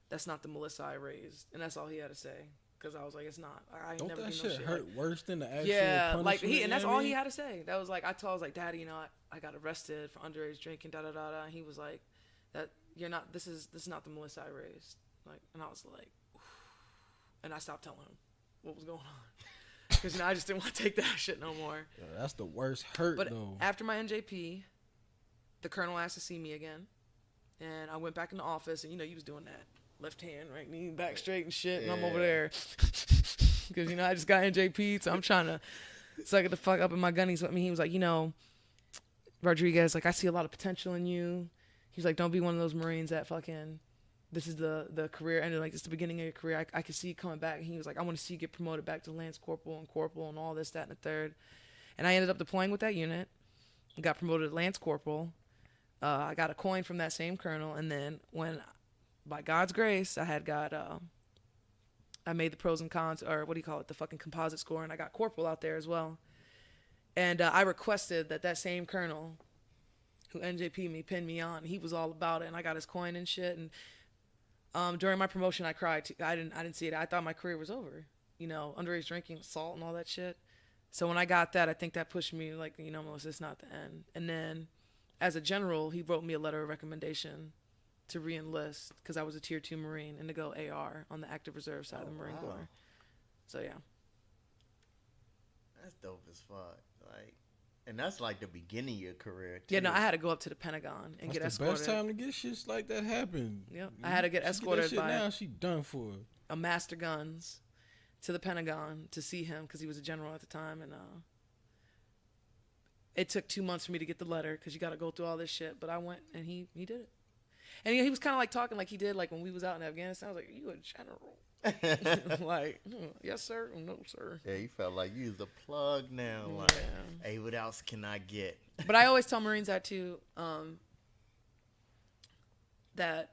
that's not the Melissa I raised, and that's all he had to say. Because I was like, it's not. I ain't Don't never that do no shit shit. hurt worse than the actual Yeah, punishment? like you and know that's what I all he mean? had to say. That was like, I was like, Daddy, I got arrested for underage drinking, da da da da. And he was like, that you're not. This is not the Melissa I raised. Like, and I was like, and I stopped telling him what was going on because I just didn't want to take that shit no more. Yeah, that's the worst hurt But though. after my NJP, the colonel asked to see me again, and I went back in the office, and he was doing that left hand, right knee back straight and shit, and I'm over there because I just got NJP, so I'm trying to suck it the fuck up in my gunnies with me. He was like, Rodriguez, like I see a lot of potential in you. He was like, don't be one of those Marines that fucking. This is the career ended, like it's the beginning of your career. I could see you coming back. And he was like, I want to see you get promoted back to Lance Corporal and all this, that, and the third. And I ended up deploying with that unit. Got promoted to Lance Corporal. I got a coin from that same colonel, and then when, by God's grace, I made the pros and cons, or what do you call it, the fucking composite score, and I got corporal out there as well. And I requested that same colonel who NJP me, pinned me on. He was all about it, and I got his coin and shit. And during my promotion, I cried too. I didn't see it. I thought my career was over. Underage drinking, assault, and all that shit. So when I got that, I think that pushed me like, Melissa, it's not the end. And then, as a general, he wrote me a letter of recommendation to re-enlist because I was a Tier 2 Marine and to go AR on the active reserve side of the Marine Corps. So yeah. That's dope as fuck. Like, and that's like the beginning of your career too. Yeah, no, I had to go up to the Pentagon and get That's the escorted. best time to get shit like that happen. Yep, I had to get She escorted that shit by now, she done for. a Master Guns to the Pentagon to see him because he was a general at the time, and it took 2 months for me to get the letter because you got to go through all this shit. But I went and he did it. And he was kind of like talking like he did like when we was out in Afghanistan. I was like, "Are you a general?" Like, yes, sir. No, sir. Yeah, you felt like you was a plug now. Like, hey, what else can I get? But I always tell Marines that too. That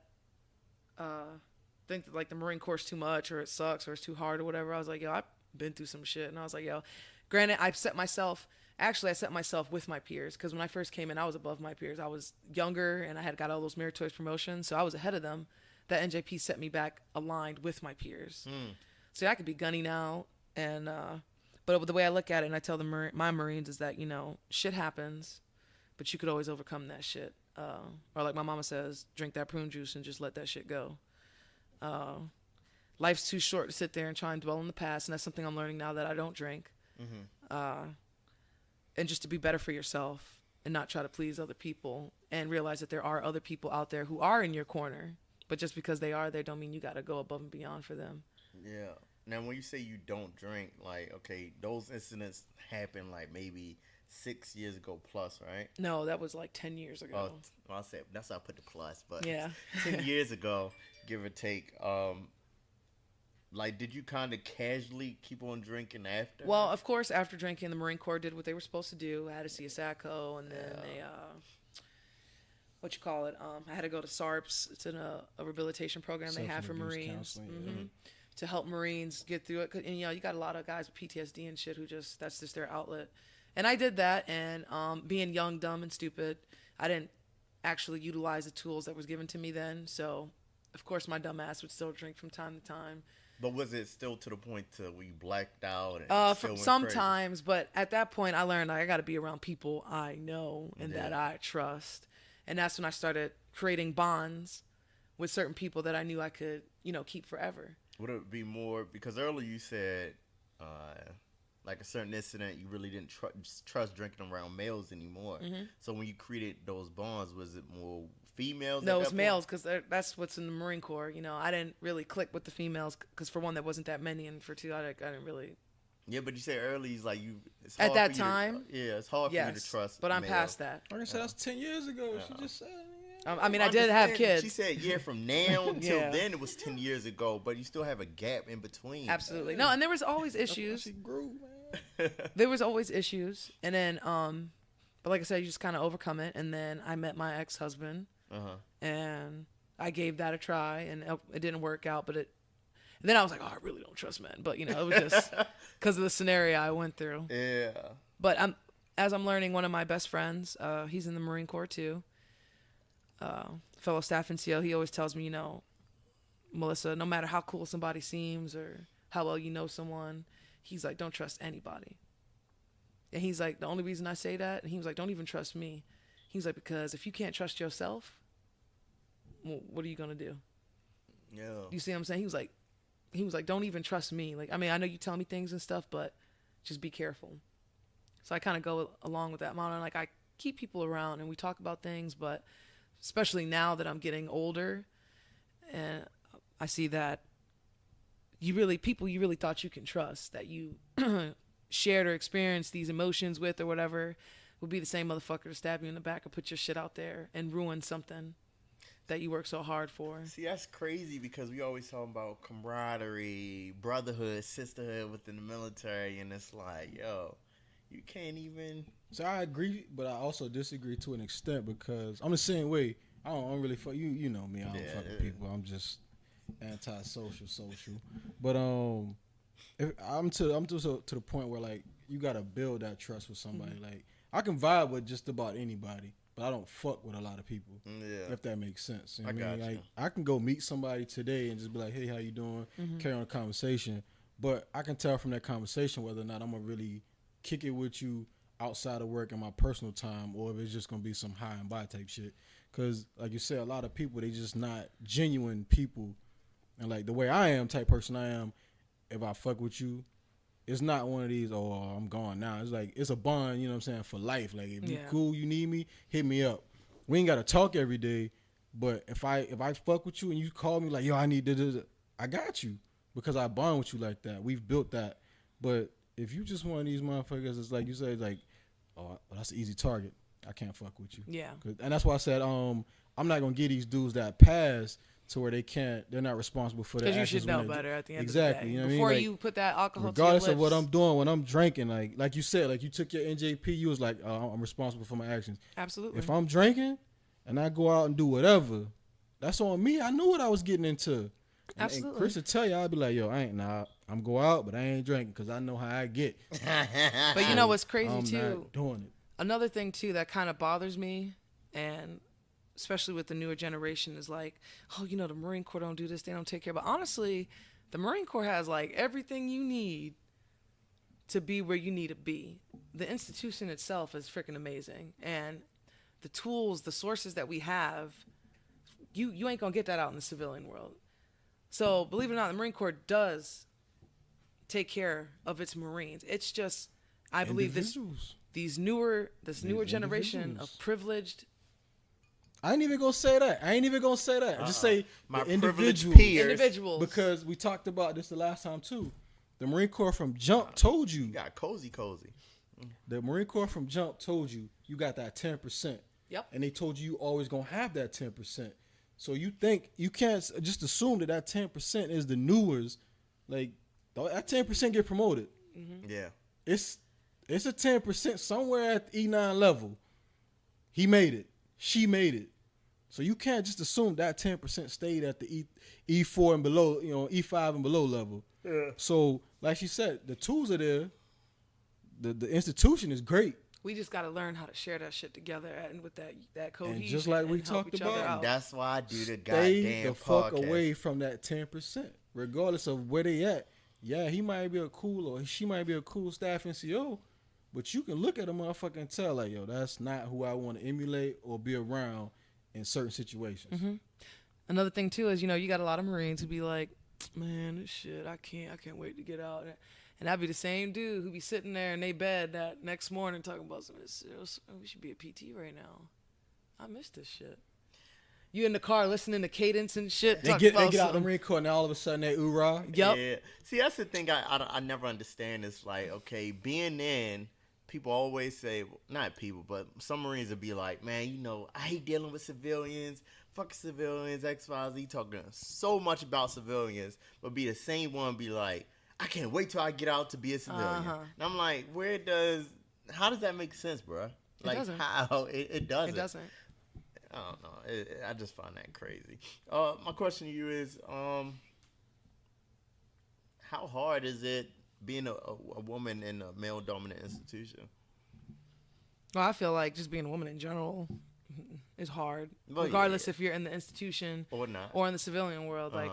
think that like the Marine Corps is too much or it sucks or it's too hard or whatever. I was like, yo, I've been through some shit, and I was like, yo. Granted, I set myself with my peers because when I first came in, I was above my peers. I was younger and I had got all those meritorious promotions, so I was ahead of them. That NJP set me back aligned with my peers. So I could be gunny now, and but the way I look at it, and I tell my Marines is that shit happens, but you could always overcome that shit. Or like my mama says, drink that prune juice and just let that shit go. Life's too short to sit there and try and dwell in the past, and that's something I'm learning now that I don't drink. And just to be better for yourself and not try to please other people and realize that there are other people out there who are in your corner, but just because they are there don't mean you got to go above and beyond for them. Yeah. Now, when you say you don't drink, like, okay, those incidents happened like maybe 6 years ago plus, right? No, that was like 10 years ago. Oh, well, I said that's how I put the plus, but yeah. 10 years ago, give or take. Like, did you kind of casually keep on drinking after? Well, of course, after drinking, the Marine Corps did what they were supposed to do. I had to see a SACO, and then I had to go to SARPS. It's a rehabilitation program they have for Marines to help Marines get through it. And you got a lot of guys with PTSD and shit who that's just their outlet. And I did that, and being young, dumb, and stupid, I didn't actually utilize the tools that was given to me then. So, of course, my dumb ass would still drink from time to time. But was it still to the point to where you blacked out? And still went sometimes, but at that point, I learned I got to be around people I know and that I trust, and that's when I started creating bonds with certain people that I knew I could, keep forever. Would it be more because earlier you said, like a certain incident, you really didn't trust drinking around males anymore. So when you created those bonds, was it more females? No, it was males because that's what's in the Marine Corps. I didn't really click with the females because for one, there wasn't that many, and for two, I didn't really. Yeah, but you said early, it's like it's at hard that for you time. it's hard for you to trust. But I'm males. past that. Like I said, that's 10 years ago. She just said. I mean, I did have kids. She said, from now until then, it was 10 years ago, but you still have a gap in between. Absolutely. No, and there was always issues. She grew, man. There was always issues. And then, but like I said, you just kind of overcome it. And then I met my ex-husband, and I gave that a try, and it didn't work out. And then I was like, oh, I really don't trust men. But, it was just because of the scenario I went through. Yeah. But as I'm learning, one of my best friends, he's in the Marine Corps too. fellow staff NCO, he always tells me, you know, Melissa, no matter how cool somebody seems or how well you know someone, he's like, don't trust anybody. And he's like, the only reason I say that, and he was like, don't even trust me. He's like, because if you can't trust yourself, well, what are you gonna do? Yeah. You see what I'm saying? He was like, don't even trust me. Like, I mean, I know you tell me things and stuff, but just be careful. So I kind of go along with that model. And like, I keep people around and we talk about things, but especially now that I'm getting older, and I see that people you really thought you can trust, that you shared or experienced these emotions with or whatever, would be the same motherfucker to stab you in the back or put your shit out there and ruin something that you work so hard for. See, that's crazy because we always talk about camaraderie, brotherhood, sisterhood within the military, and it's like, yo, you can't even. So I agree, but I also disagree to an extent because I'm the same way. I don't really fuck you. You know me. I don't fuck with people. I'm just anti-social, social. But if I'm to the point where like you gotta build that trust with somebody. Mm-hmm. Like I can vibe with just about anybody, but I don't fuck with a lot of people. Yeah. If that makes sense. You know I what I mean? got you. Like I can go meet somebody today and just be like, hey, how you doing? Mm-hmm. Carry on a conversation. But I can tell from that conversation whether or not I'm gonna really kick it with you outside of work in my personal time, or if it's just gonna be some high and by type shit. Cause like you said, a lot of people, they just not genuine people. And like the way I am, type person I am, if I fuck with you, it's not one of these, oh, I'm gone now. It's like, it's a bond, you know what I'm saying, for life. Like if you cool, you need me, hit me up. We ain't gotta talk every day, but if I fuck with you and you call me like, yo, I need to, I got you. Because I bond with you like that. We've built that. But if you just one of these motherfuckers, it's like you say, like, oh, well, that's an easy target. I can't fuck with you. Yeah. And that's why I said, I'm not gonna give these dudes that pass to where they're not responsible for their actions. Because you should know better at the end exactly, of the day. you know Before what I mean? you put that alcohol regardless to your of what lips. I'm doing when I'm drinking, like you said, like you took your NJP, you was like, I'm responsible for my actions. Absolutely. If I'm drinking and I go out and do whatever, that's on me. I knew what I was getting into. Absolutely. And Chris would tell you, I'd be like, yo, I'm go out, but I ain't drinking because I know how I get. But you know what's crazy I'm too? not doing it. Another thing too that kind of bothers me, and especially with the newer generation, is like, oh, you know, the Marine Corps don't do this, they don't take care. But honestly, the Marine Corps has like everything you need to be where you need to be. The institution itself is freaking amazing, and the tools, the sources that we have, you ain't gonna get that out in the civilian world. So believe it or not, the Marine Corps does take care of its Marines. It's just, I believe this newer generation of privileged. I ain't even gonna say that. Just say my the privileged Individuals. Because we talked about this the last time too. The Marine Corps from jump told you. You got cozy. The Marine Corps from jump told you got that 10%. Yep. And they told you always gonna have that 10%. So you think you can't just assume that 10% is the newers. Like that 10% get promoted. Mm-hmm. Yeah. It's a 10% somewhere at the E9 level. He made it. She made it. So you can't just assume that 10% stayed at the E4 and below, E5 and below level. Yeah. So like she said, the tools are there. The institution is great. We just got to learn how to share that shit together and with that cohesion. And just like we and help talked each other about, out. That's why I do the Stay goddamn the fuck podcast. away from that 10%, regardless of where they at. Yeah, he might be a cool or she might be a cool staff NCO, but you can look at a motherfucker and tell like, yo, that's not who I want to emulate or be around in certain situations. Mm-hmm. Another thing too is, you got a lot of Marines who be like, man, this shit, I can't wait to get out. And that'd be the same dude who be sitting there in their bed that next morning talking about some, we should be at PT right now. I miss this shit. You in the car listening to cadence and shit. They get out of the Marine Corps and all of a sudden they oorah. Yep. Yeah. See, that's the thing I never understand is like, okay, being in, people always say, not people, but some Marines will be like, man, I hate dealing with civilians. Fuck civilians, X, Y, Z, talking so much about civilians, but be the same one be like, I can't wait till I get out to be a civilian. Uh-huh. And I'm like, how does that make sense, bro? Like, doesn't. how? It doesn't. It doesn't. I don't know. I just find that crazy. My question to you is, how hard is it being a woman in a male-dominant institution? Well, I feel like just being a woman in general, is hard, Well, regardless yeah. if you're in the institution Or not. or in the civilian world. Like,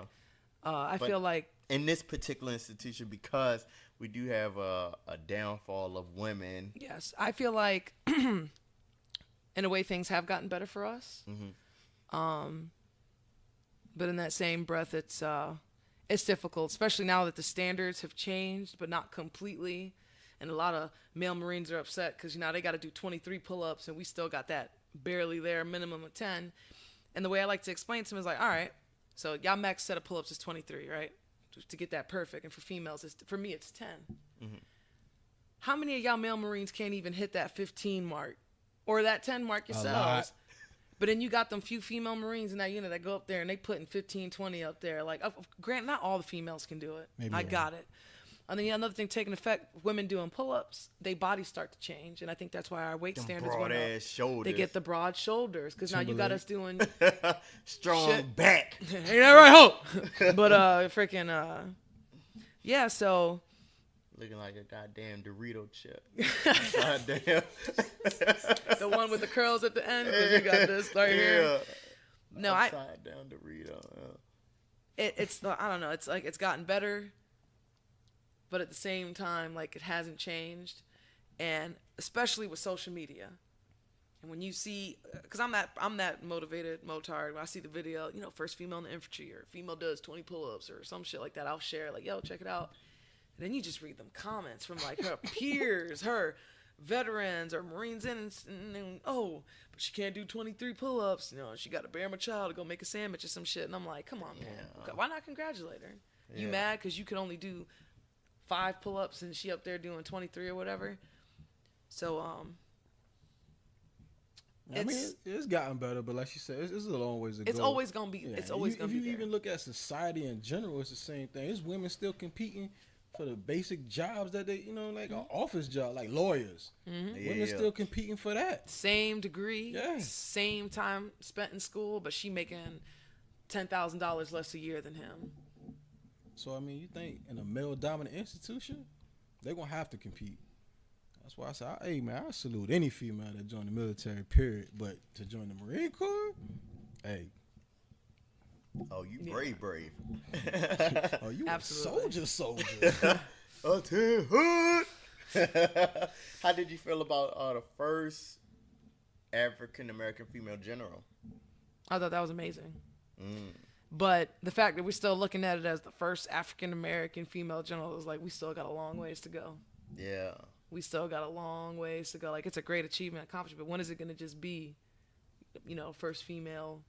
I But feel like in this particular institution, because we do have a downfall of women. yes, I feel like in a way things have gotten better for us. But in that same breath, it's difficult, especially now that the standards have changed, but not completely. And a lot of male Marines are upset because they got to do 23 pull-ups, and we still got that barely there minimum of 10. And the way I like to explain to them is like, all right, so y'all max set of pull-ups is 23, right? To get that perfect. And for females, for me, it's 10. How many of y'all male Marines can't even hit that 15 mark or that 10 mark yourselves? But then you got them few female Marines in that unit that go up there and they putting 15, 20 up there. Like, grant, not all the females can do it. Maybe I one. got it. And then another thing taking effect, women doing pull-ups, they bodies start to change. And I think that's why our weight standards went up. Broad-ass shoulders. They get the broad shoulders because now you got us doing Strong shit. back. Ain't that right, ho? But yeah, so Looking like a goddamn Dorito chip. Goddamn. the one with the curls at the end, 'cause you got this right here. No, Upside down Dorito. it's I don't know. It's like it's gotten better, but at the same time, like it hasn't changed, and especially with social media. And when you see, because I'm that motivated, motard. When I see the video, first female in the infantry or female does 20 pull-ups or some shit like that, I'll share like, yo, check it out. And then you just read them comments from like her peers, her veterans or Marines and oh, but she can't do 23 pull-ups. She got to bear my child to go make a sandwich or some shit. And I'm like, come on, man. Yeah. Why not congratulate her? You Yeah. mad because you could only do 5 pull-ups and she up there doing 23 or whatever? So, I mean, it's gotten better, but like you said, it's a long ways to go. it's always gonna be. Yeah, It's always gonna be If you there. even look at society in general, it's the same thing. There's women still competing for the basic jobs that they, like an office job, like lawyers. Women still competing for that. Same degree, Yeah. same time spent in school, but she making $10,000 less a year than him. So I mean, you think in a male-dominant institution, they're gonna have to compete. That's why I say, hey man, I salute any female that joined the military, period. But to join the Marine Corps, hey, Oh, you Yeah. brave. oh, you Absolutely. a soldier. Oh, to hood. How did you feel about the first African American female general? I thought that was amazing. But the fact that we're still looking at it as the first African American female general is like we still got a long ways to go. Yeah. We still got a long ways to go. Like it's a great achievement, accomplishment. But when is it going to just be, first female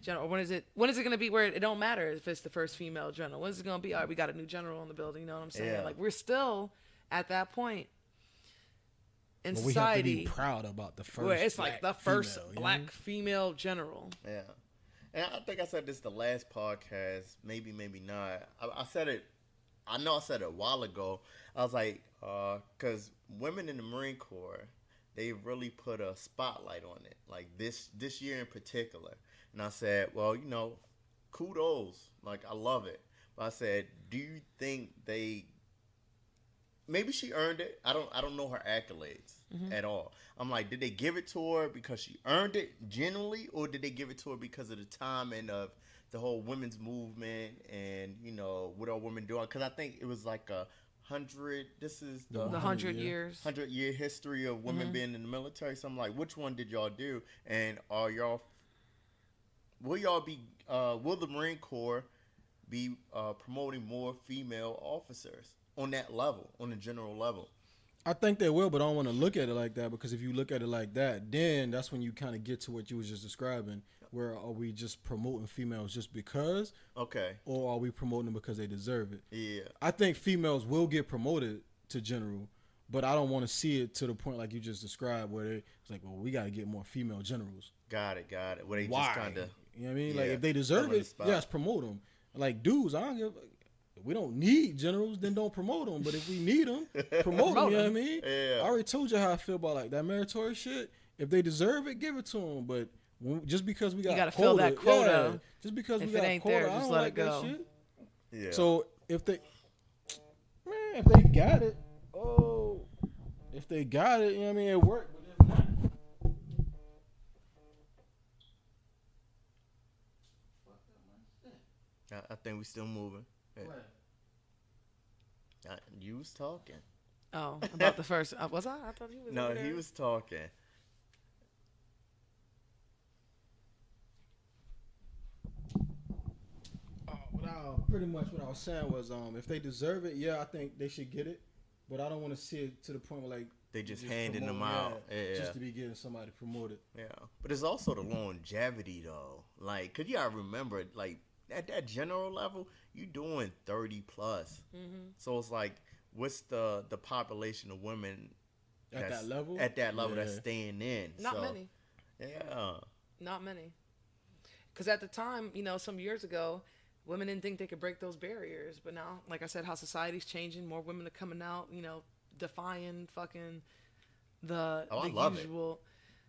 general? Or when is it going to be where it don't matter if it's the first female general? When is it going to be? All right, we got a new general in the building. You know what I'm saying? Yeah. Like we're still at that point in But we have to society be proud about the first. where it's like the black first female, you black know? female general. Yeah. And I think I said this the last podcast, maybe not. I said it, I know I said it a while ago. I was like, because women in the Marine Corps, they really put a spotlight on it, like this year in particular. And I said, well, kudos, like I love it. But I said, do you think maybe she earned it? I don't know her accolades at all. I'm like, did they give it to her because she earned it genuinely, or did they give it to her because of the time and of the whole women's movement and what are women doing? Because I think it was like 100. This is the The 100 years. 100-year history of women being in the military. So I'm like, which one did y'all do? And will the Marine Corps be promoting more female officers on that level, on the general level? I think they will, but I don't want to look at it like that, because if you look at it like that, then that's when you kind of get to what you was just describing, where are we just promoting females just because, Okay. or are we promoting them because they deserve it? Yeah. I think females will get promoted to general, but I don't want to see it to the point like you just described, where it's like, well, we got to get more female generals. Got it. Where they Why? just kind of. You know what I mean? Yeah, Like if they deserve put 'em on the it, spot. yes, promote them. Like dudes, I don't give. If we don't need generals, then don't promote them. But if we need them, promote them. You know what I mean? Yeah. I already told you how I feel about like that meritorious shit. If they deserve it, give it to them. But just because we got gotta fill that quota. yeah, just because If we it got ain't quota, there, I just don't let like it go. that shit. Yeah. So if they got it, if they got it, you know what I mean, it worked. But if not, I think we still moving. You was talking. Oh, about the first. Was I? I thought he was. No, over there. he was talking. Pretty much what I was saying was, if they deserve it, yeah, I think they should get it. But I don't want to see it to the point where like They just handing them out. Yeah. just to be getting somebody promoted. Yeah, but it's also the longevity though. Like, cause you gotta remember, like at that general level, you doing 30 plus. Mm-hmm. So it's like, what's the population of women At that level? At that level, Yeah. that's staying in. Not So, many. Yeah. Not many. Because at the time, some years ago, women didn't think they could break those barriers. But now, like I said, how society's changing, more women are coming out, defying fucking the I love usual.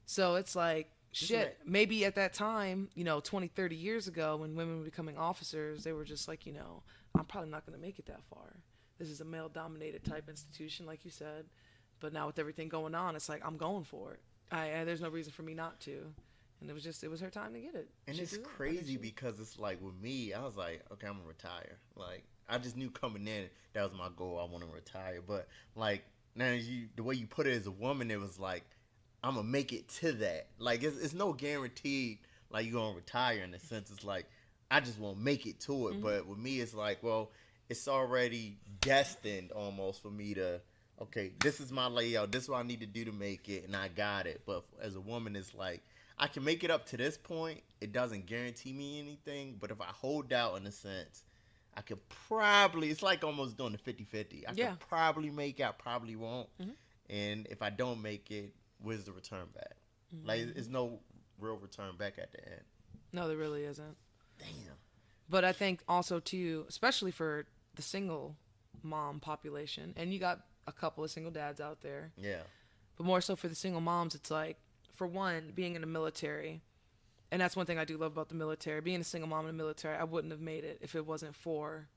So it's like, shit, maybe at that time, 20, 30 years ago when women were becoming officers, they were just like, I'm probably not going to make it that far. This is a male-dominated type institution, like you said. But now with everything going on, it's like, I'm going for it. There's no reason for me not to. And it was her time to get it. And it's crazy because it's like with me, I was like, okay, I'm gonna retire. Like, I just knew coming in that was my goal. I want to retire. But like now, the way you put it as a woman, it was like I'm gonna make it to that. Like, it's no guaranteed like you're gonna retire in a sense. It's like I just won't make it to it. Mm-hmm. But with me, it's like, well, it's already destined almost for me to. Okay, this is my layout. This is what I need to do to make it, and I got it. But as a woman, it's like I can make it up to this point. It doesn't guarantee me anything. But if I hold out in a sense, I could probably, it's like almost doing the 50-50. I could probably make it, I probably won't. Mm-hmm. And if I don't make it, where's the return back? Mm-hmm. Like, there's no real return back at the end. No, there really isn't. Damn. But I think also, too, especially for the single mom population, and you got a couple of single dads out there. Yeah. But more so for the single moms, it's like, for one, being in the military, and that's one thing I do love about the military. Being a single mom in the military, I wouldn't have made it if it wasn't for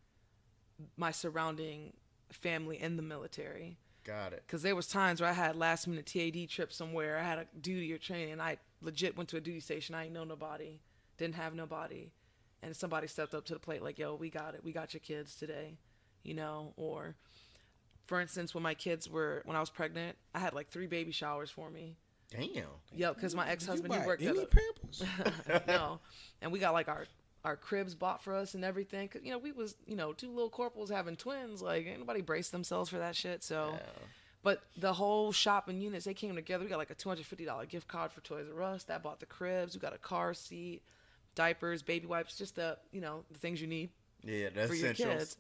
my surrounding family in the military. Got it. Because there was times where I had last minute TAD trips somewhere. I had a duty or training, and I legit went to a duty station. I ain't know nobody, didn't have nobody, and somebody stepped up to the plate like, yo, we got it. We got your kids today, or for instance, when I was pregnant, I had like 3 baby showers for me. Damn. Yeah, because my ex-husband, he worked any at Pampers? no, and we got like our cribs bought for us and everything. Cause we was 2 little corporals having twins. Like, ain't nobody braced themselves for that shit. So, but the whole shopping units, they came together. We got like a $250 gift card for Toys R Us. That bought the cribs. We got a car seat, diapers, baby wipes, just the the things you need. Yeah, that's for your essentials. kids.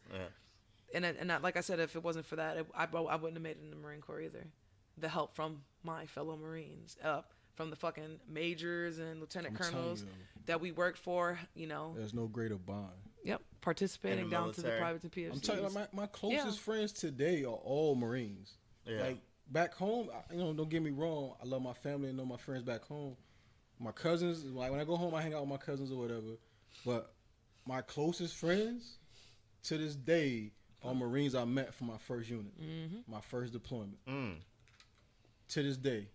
Yeah. And like I said, if it wasn't for that, I wouldn't have made it in the Marine Corps either. The help from my fellow Marines, from the fucking majors and lieutenant colonels that we worked for, There's no greater bond. Yep, participating down to the military. privates and PFCs. I'm telling you, my closest friends today are all Marines. Yeah. Like back home, don't get me wrong. I love my family and know my friends back home. My cousins, like when I go home, I hang out with my cousins or whatever. But my closest friends to this day are Marines I met from my first unit, my first deployment. To this day.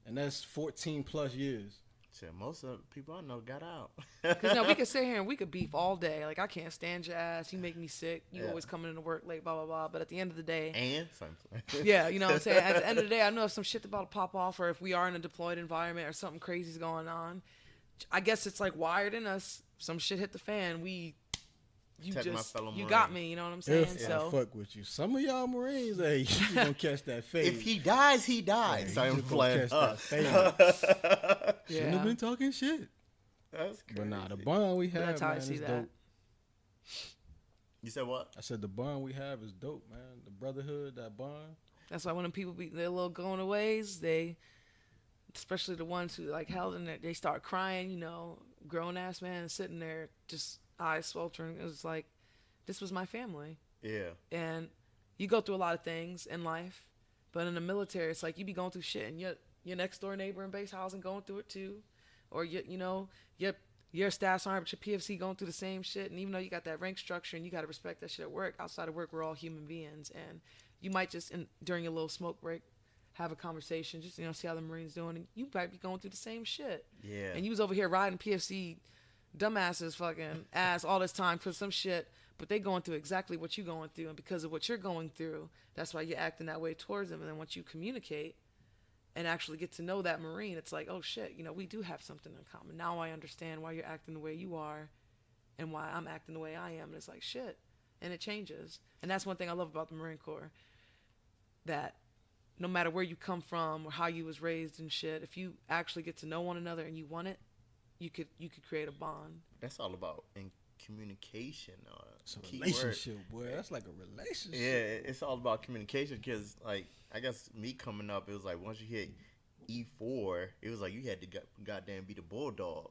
And that's 14 plus years. Shit, most of the people I know got out. Because we could sit here and we could beef all day. Like, I can't stand your ass. You make me sick. You always coming into work late, blah, blah, blah. But at the end of the day. And something. Yeah, you know what I'm saying? At the end of the day, I know if some shit's about to pop off or if we are in a deployed environment or something crazy's going on, I guess it's like wired in us. Some shit hit the fan. You got me, you know what I'm saying? If I fuck with you. Some of y'all Marines, hey, you gonna catch that fade. If he dies, he dies. Yeah, I'm you playing. gonna catch that fade. Shouldn't have been talking shit. That's crazy. But nah, the bond we have, that's how man, I see is that. dope. You said what? I said the bond we have is dope, man. The brotherhood, that bond. That's why when them people be their little going aways, especially the ones who like held in there, they start crying, grown ass man sitting there just eyes sweltering. It was like, this was my family. Yeah. And you go through a lot of things in life, but in the military, it's like you be going through shit, and your next door neighbor in base housing going through it too, or your staff sergeant, but your PFC going through the same shit. And even though you got that rank structure and you got to respect that shit at work, outside of work, we're all human beings, and you might just during your little smoke break have a conversation, just see how the Marines doing, and you might be going through the same shit. Yeah. And you was over here riding PFC dumbasses fucking ass all this time for some shit, but they going through exactly what you're going through, and because of what you're going through, that's why you're acting that way towards them. And then once you communicate and actually get to know that Marine, it's like, oh shit, we do have something in common. Now I understand why you're acting the way you are and why I'm acting the way I am. And it's like, shit. And it changes. And that's one thing I love about the Marine Corps, that no matter where you come from or how you was raised and shit, if you actually get to know one another and you want it, you could create a bond. That's all about in communication. It's a Key relationship, boy. That's like a relationship. Yeah, it's all about communication because, like, I guess me coming up, it was like once you hit E4, it was like you had to goddamn be the bulldog.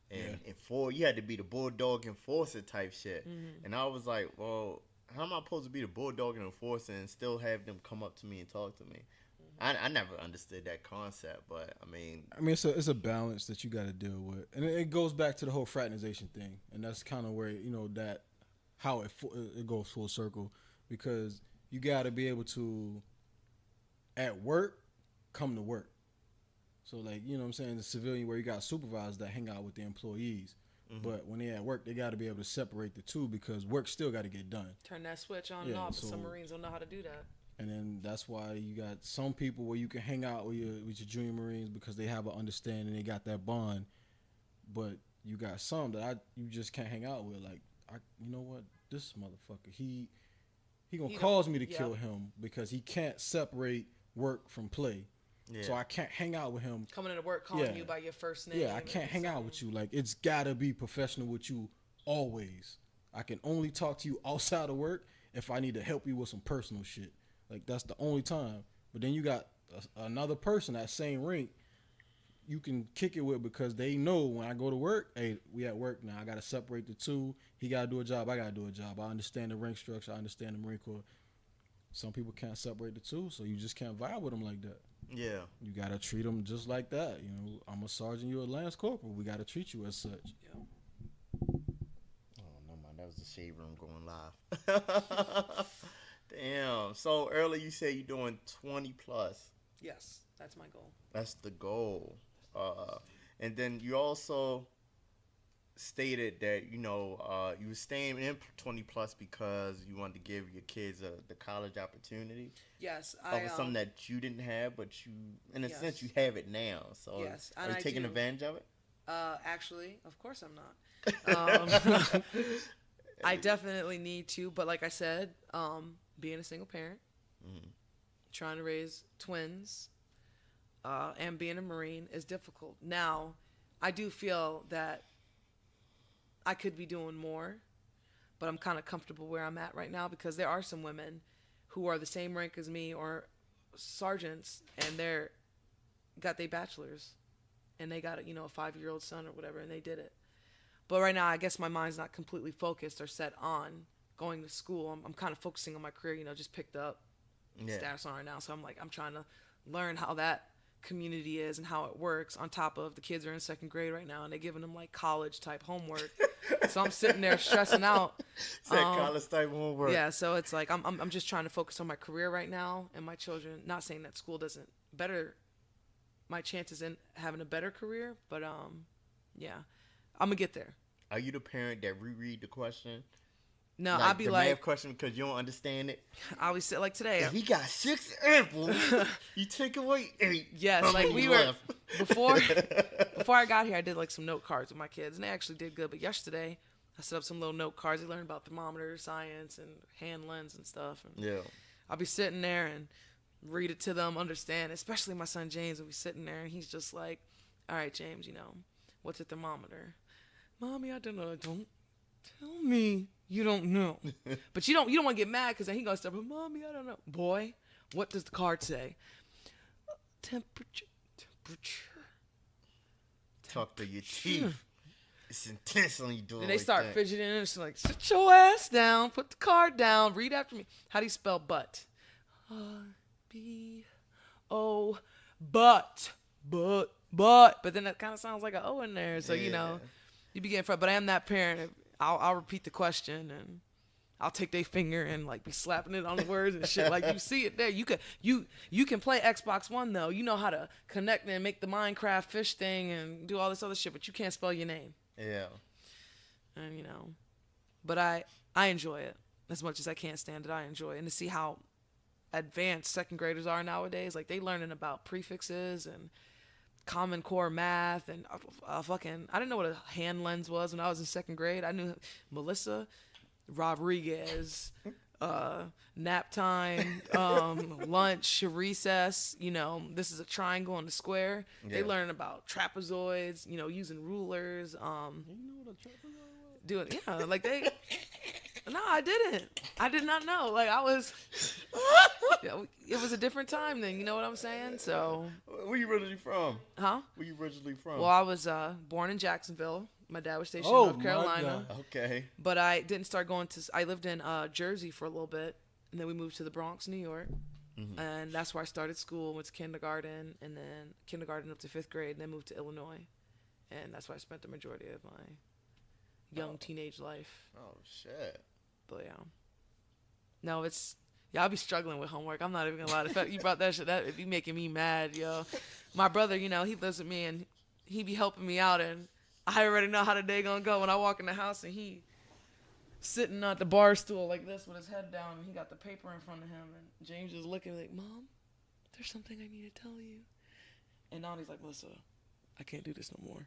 And in 4, you had to be the bulldog enforcer type shit. Mm-hmm. And I was like, well, how am I supposed to be the bulldog and enforcer and still have them come up to me and talk to me? Mm-hmm. I never understood that concept, but I mean, it's a balance that you got to deal with, and it goes back to the whole fraternization thing, and that's kind of where that how it goes full circle, because you got to be able to at work come to work. So, like, what I'm saying, the civilian where you got supervisors that hang out with the employees. Mm-hmm. But when they at work, they got to be able to separate the two because work still got to get done. Turn that switch on and off. So, some Marines don't know how to do that. And then that's why you got some people where you can hang out with your junior Marines because they have an understanding, they got that bond. But you got some that you just can't hang out with. Like, you know what? This motherfucker, he gonna cause me to kill him because he can't separate work from play. Yeah. So I can't hang out with him. Coming into work calling you by your first name. Yeah, I can't hang out with you. Like, it's got to be professional with you always. I can only talk to you outside of work if I need to help you with some personal shit. Like, that's the only time. But then you got another person, that same rank, you can kick it with because they know when I go to work, hey, we at work now. I got to separate the two. He got to do a job. I got to do a job. I understand the rank structure. I understand the Marine Corps. Some people can't separate the two, so you just can't vibe with them like that. Yeah. You got to treat them just like that. I'm a sergeant, you're a lance corporal. We got to treat you as such. Yeah. Oh, no, man. That was the shade room going live. Damn. So, earlier you said you're doing 20 plus. Yes, that's my goal. That's the goal. And then you also stated that, you were staying in 20 plus because you wanted to give your kids the college opportunity. Yes. Something that you didn't have, but you, in a sense, you have it now. So yes, are you taking advantage of it? Actually, of course I'm not. I definitely need to, but like I said, being a single parent, trying to raise twins, and being a Marine is difficult. Now, I do feel that I could be doing more, but I'm kind of comfortable where I'm at right now because there are some women who are the same rank as me or sergeants, and they're got their bachelors, and they got a 5-year-old son or whatever, and they did it. But right now, I guess my mind's not completely focused or set on going to school. I'm kind of focusing on my career, just picked up status on right now. So I'm trying to learn how that community is and how it works, on top of the kids are in 2nd grade right now and they're giving them like college type homework. So I'm sitting there stressing out. College type homework. Yeah, so it's like I'm just trying to focus on my career right now and my children. Not saying that school doesn't better my chances in having a better career, but yeah, I'm gonna get there. Are you the parent that reread the question? No, like I'll be the like math question because you don't understand it. I always say like today. If he got 6 apples, you take away 8. Yes, like we were before I got here. I did like some note cards with my kids, and they actually did good. But yesterday, I set up some little note cards. They learned about thermometers, science, and hand lens and stuff. And yeah, I'll be sitting there and read it to them, understand. Especially my son James will be sitting there, and he's just like, "All right, James, what's a thermometer?" Mommy, I don't know. Don't tell me you don't know. But you don't want to get mad because then he gonna start. Mommy, I don't know. Boy, what does the card say? Temperature. Talk to your chief. It's intense when you do it. And they like start that. fidgeting and it's like, sit your ass down, put the card down, read after me. How do you spell but? B-O, but. But then that kind of sounds like an O in there. So, you be getting frustrated. But I am that parent. I'll repeat the question and I'll take their finger and like be slapping it on the words and shit. Like you see it there. You can play Xbox One though. You know how to connect and make the Minecraft fish thing and do all this other shit, but you can't spell your name. Yeah. and but I enjoy it as much as I can't stand it. I enjoy it, and to see how advanced second graders are nowadays, like they learning about prefixes and Common Core math and fucking. I didn't know what a hand lens was when I was in second grade. I knew Melissa Rodriguez, nap time, lunch, recess. This is a triangle and a square. Yeah. They learn about trapezoids. Using rulers. You know what a trapezoid was? Doing like they. No, I didn't. I did not know. Like I was. It was a different time then. You know what I'm saying? So. Where you originally from? Huh? Where you originally from? Well, I was born in Jacksonville. My dad was stationed Oh, in North my Carolina. God. Okay. But I didn't start going to. I lived in Jersey for a little bit, and then we moved to the Bronx, New York, and that's where I started school. Went to kindergarten, and then kindergarten up to 5th grade, and then moved to Illinois, and that's where I spent the majority of my young teenage life. Oh shit. But yeah, no, I'll be struggling with homework. I'm not even gonna lie. The fact you brought that shit, that it be making me mad, yo. My brother, he lives with me, and he be helping me out, and I already know how the day gonna go when I walk in the house, and he sitting at the bar stool like this with his head down, and he got the paper in front of him, and James is looking like, Mom, there's something I need to tell you. And Nani's like, Melissa, I can't do this no more.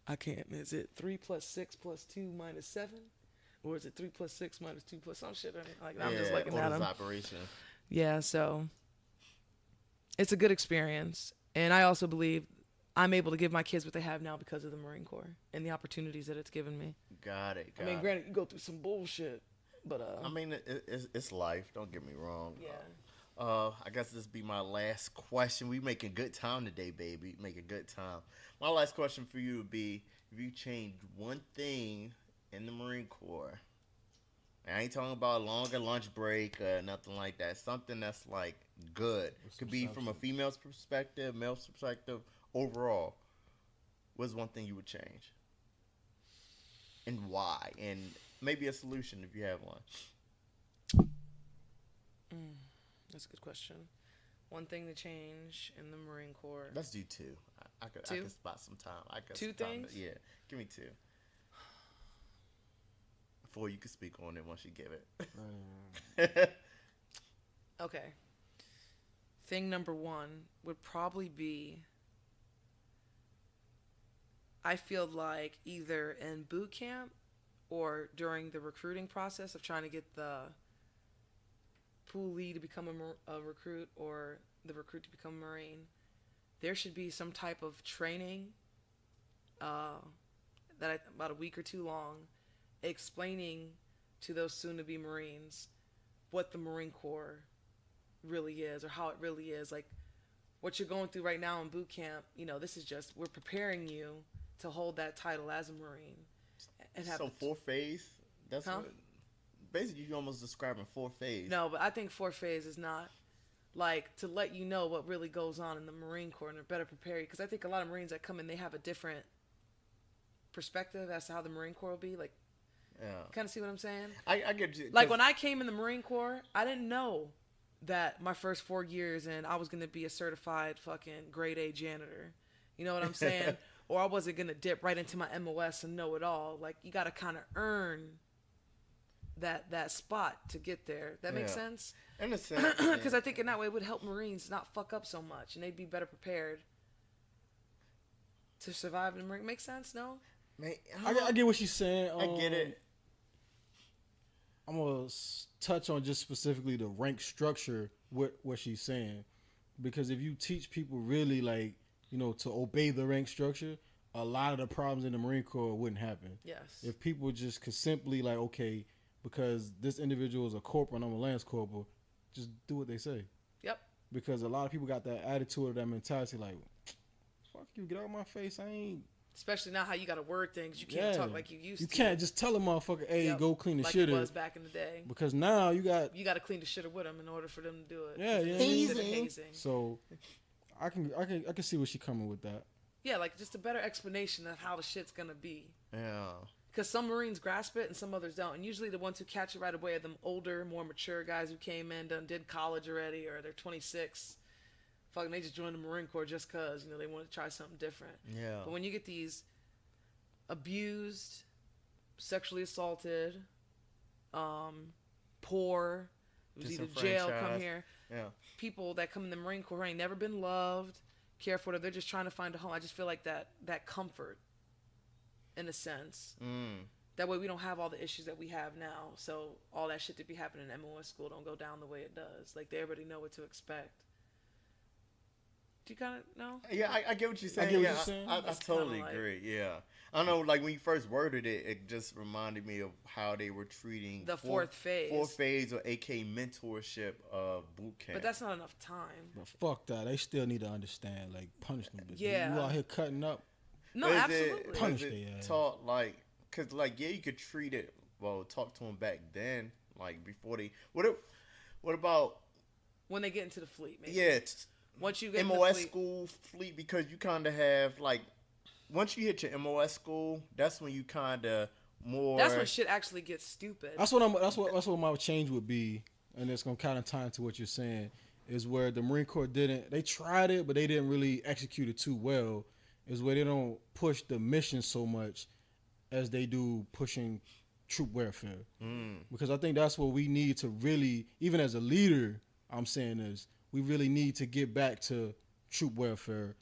I can't. Is it 3 + 6 + 2 - 7? Or is it 3 + 6 - 2 + some shit? Like I'm just looking at him. Operation. Yeah, so it's a good experience, and I also believe I'm able to give my kids what they have now because of the Marine Corps and the opportunities that it's given me. Got it. I mean, granted, you go through some bullshit, but I mean, it's life. Don't get me wrong. yeah. I guess this be my last question. We making good time today, baby. Making good time. My last question for you would be: if you changed one thing in the Marine Corps, I ain't talking about a longer lunch break or nothing like that. Something that's like good. Could be from a female's perspective, male's perspective, overall. What's one thing you would change? And why? And maybe a solution if you have one. That's a good question. One thing to change in the Marine Corps. Let's do two. I could spot some time. Two things? Yeah, give me two. 4 you can speak on it once you give it. Okay. Thing number 1 would probably be, I feel like either in boot camp or during the recruiting process of trying to get the poolee to become a recruit or the recruit to become a Marine, there should be some type of training about a week or 2 long, explaining to those soon-to-be Marines what the Marine Corps really is or how it really is. Like, what you're going through right now in boot camp, this is just, we're preparing you to hold that title as a Marine. And have 4 phase? That's what, basically you're almost describing 4 phase. No, but I think 4 phase is not, like, to let you know what really goes on in the Marine Corps and to better prepare you. Because I think a lot of Marines that come in, they have a different perspective as to how the Marine Corps will be. Like, yeah. Kind of see what I'm saying? I get you. Like, when I came in the Marine Corps, I didn't know that my first 4 years and I was going to be a certified fucking grade A janitor. You know what I'm saying? Or I wasn't going to dip right into my MOS and know it all. Like, you got to kind of earn that spot to get there. That makes sense? In a sense. Because I think in that way it would help Marines not fuck up so much, and they'd be better prepared to survive in the Marine. Make sense? No? Man, I get what she's saying. I get it. I'm going to touch on just specifically the rank structure, what she's saying. Because if you teach people really, like, to obey the rank structure, a lot of the problems in the Marine Corps wouldn't happen. Yes. If people just could simply, like, okay, because this individual is a corporal and I'm a lance corporal, just do what they say. Yep. Because a lot of people got that attitude or that mentality, like, fuck you, get out of my face, I ain't. Especially now how you got to word things. You can't talk like you used to. You can't just tell a motherfucker, hey, go clean the like shitter. Like it was back in the day. Because now you got to clean the shitter with them in order for them to do it. Yeah. Hazing. So I can see where she coming with that. Yeah, like just a better explanation of how the shit's going to be. Yeah. Because some Marines grasp it and some others don't. And usually the ones who catch it right away are them older, more mature guys who came in, did college already, or they're 26. Fucking, they just joined the Marine Corps just because, they want to try something different. Yeah. But when you get these abused, sexually assaulted, poor, was either jail, come Disenfranchised. here. Yeah. People that come in the Marine Corps who ain't never been loved, cared for, they're just trying to find a home. I just feel like that comfort, in a sense. That way we don't have all the issues that we have now. So all that shit that be happening in MOS school don't go down the way it does. Like, they already know what to expect. Do you kind of know? Yeah, I get what you're saying. get what Yeah, you're saying. I It's totally kinda like- agree. Yeah. I know, like, when you first worded it, it just reminded me of how they were treating The fourth phase. Fourth phase, or AK mentorship boot camp. But that's not enough time. But fuck that. They still need to understand. Like, punish them. bitches. Yeah. You out here cutting up. No, But absolutely. Punish is they it ass. taught, like, because, like, yeah, you could treat it, well, talk to them back then, like, before they, what about, When they get into the fleet, maybe. yeah, Once you get in the MOS fleet, school fleet, because you kind of have, like, once you hit your MOS school, that's when you kind of more. that's when shit actually gets stupid. That's what my change would be, and it's gonna kind of tie into what you're saying. Is where the Marine Corps they tried it, but they didn't really execute it too well. Is where they don't push the mission so much as they do pushing troop welfare. Because I think that's what we need to really, even as a leader, I'm saying is we really need to get back to troop welfare.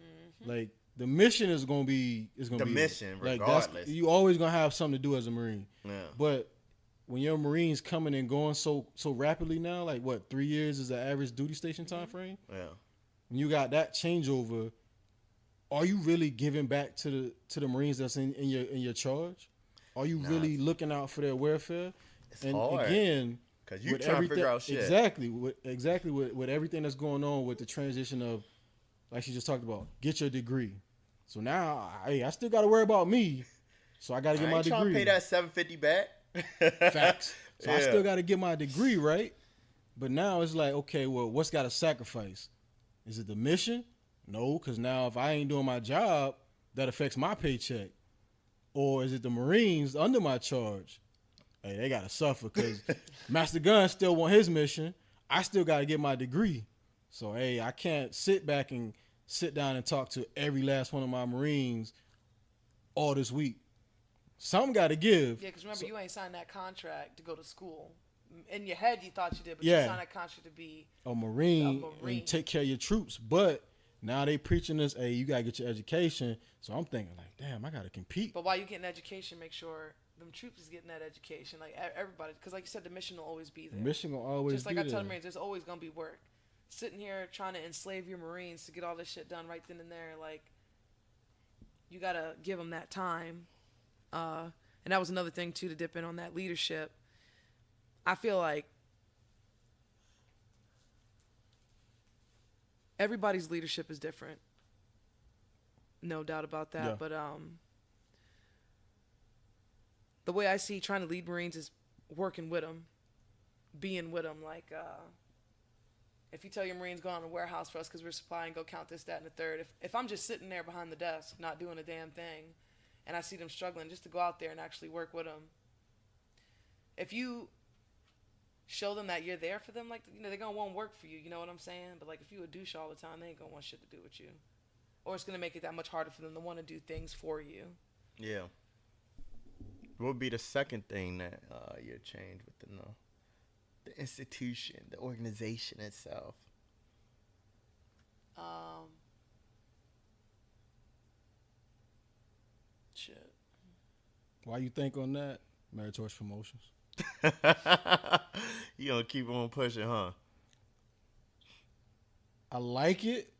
Like, the mission is gonna be The mission, like, regardless. you always gonna have something to do as a Marine. Yeah. But when your Marines coming and going so rapidly now, like, what, 3 years is the average duty station time frame? Yeah. When you got that changeover, are you really giving back to the Marines that's in your charge? Are you really looking out for their welfare? It's And hard. again, Because you with trying to everything- figure out shit. Exactly. With everything that's going on with the transition of, like she just talked about, get your degree. So now, I still got to worry about me. So I got to get I my ain't trying to degree. pay that $750 back. Facts. So I Yeah. still got to get my degree, right? But now it's like, okay, well, what's got to sacrifice? Is it the mission? No, because now if I ain't doing my job, that affects my paycheck. Or is it the Marines under my charge? Hey, they got to suffer because Master Gunn still want his mission. I still got to get my degree. So, hey, I can't sit back and sit down and talk to every last one of my Marines all this week. Some got to give. Yeah, because remember, you ain't signed that contract to go to school. In your head, you thought you did, but Yeah. you signed that contract to be. A Marine, A Marine. and take care of your troops. But now they preaching this, hey, you got to get your education. So I'm thinking, like, damn, I got to compete. But while you getting education, make sure them troops is getting that education. Like, everybody, because like you said, the mission will always be The there. mission going to always Just like be I tell there. the Marines, there's always going to be work. Sitting here trying to enslave your Marines to get all this shit done right then and there, like, you got to give them that time. And that was another thing, too, to dip in on that leadership. I feel like everybody's leadership is different. No doubt about that. Yeah. But the way I see trying to lead Marines is working with them, being with them. Like, if you tell your Marines, go on a warehouse for us because we're supplying, go count this, that, and the third. If I'm just sitting there behind the desk, not doing a damn thing, and I see them struggling, just to go out there and actually work with them. If you show them that you're there for them, like, you know, they're going to want to work for you, you know what I'm saying? But, like, if you a douche all the time, they ain't going to want shit to do with you. Or it's going to make it that much harder for them to want to do things for you. Yeah. What would be the second thing that you'd change within the institution, the organization itself? Shit. Why you think on that? Meritorious promotions. You gonna keep on pushing, huh? I like it,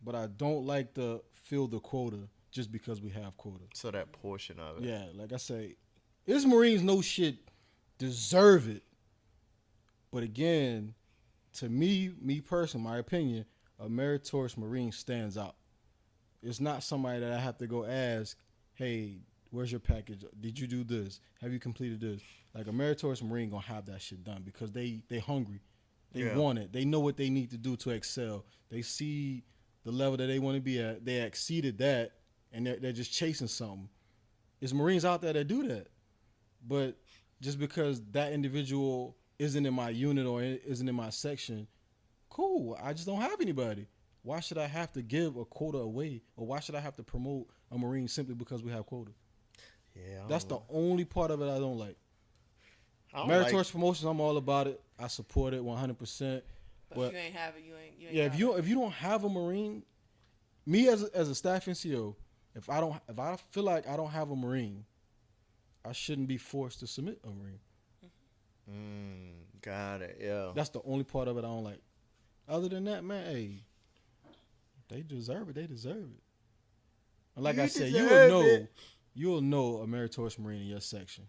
but I don't like to fill the quota just because we have quota. So that portion of it. Yeah, like I say, his Marines no shit deserve it. But again, to me personally, my opinion, a meritorious Marine stands out. It's not somebody that I have to go ask, hey, where's your package? Did you do this? Have you completed this? Like, a meritorious Marine gonna have that shit done because they hungry. They Yeah. want it. They know what they need to do to excel. They see the level that they want to be at. They exceeded that, and they're just chasing something. There's Marines out there that do that. But just because that individual isn't in my unit or isn't in my section, cool. I just don't have anybody. Why should I have to give a quota away? Or why should I have to promote a Marine simply because we have quota? Yeah, That's the only part of it I don't like. I don't Meritorious like. promotions, I'm all about it. I support it 100%. But But if you ain't have it, you ain't. yeah, got if it. you don't have a Marine, me as a staff NCO, if I feel like I don't have a Marine, I shouldn't be forced to submit a Marine. Got it. Yeah. That's the only part of it I don't like. Other than that, man, hey, they deserve it. They deserve it. And like You I said, deserve it. you'll know a meritorious Marine in your section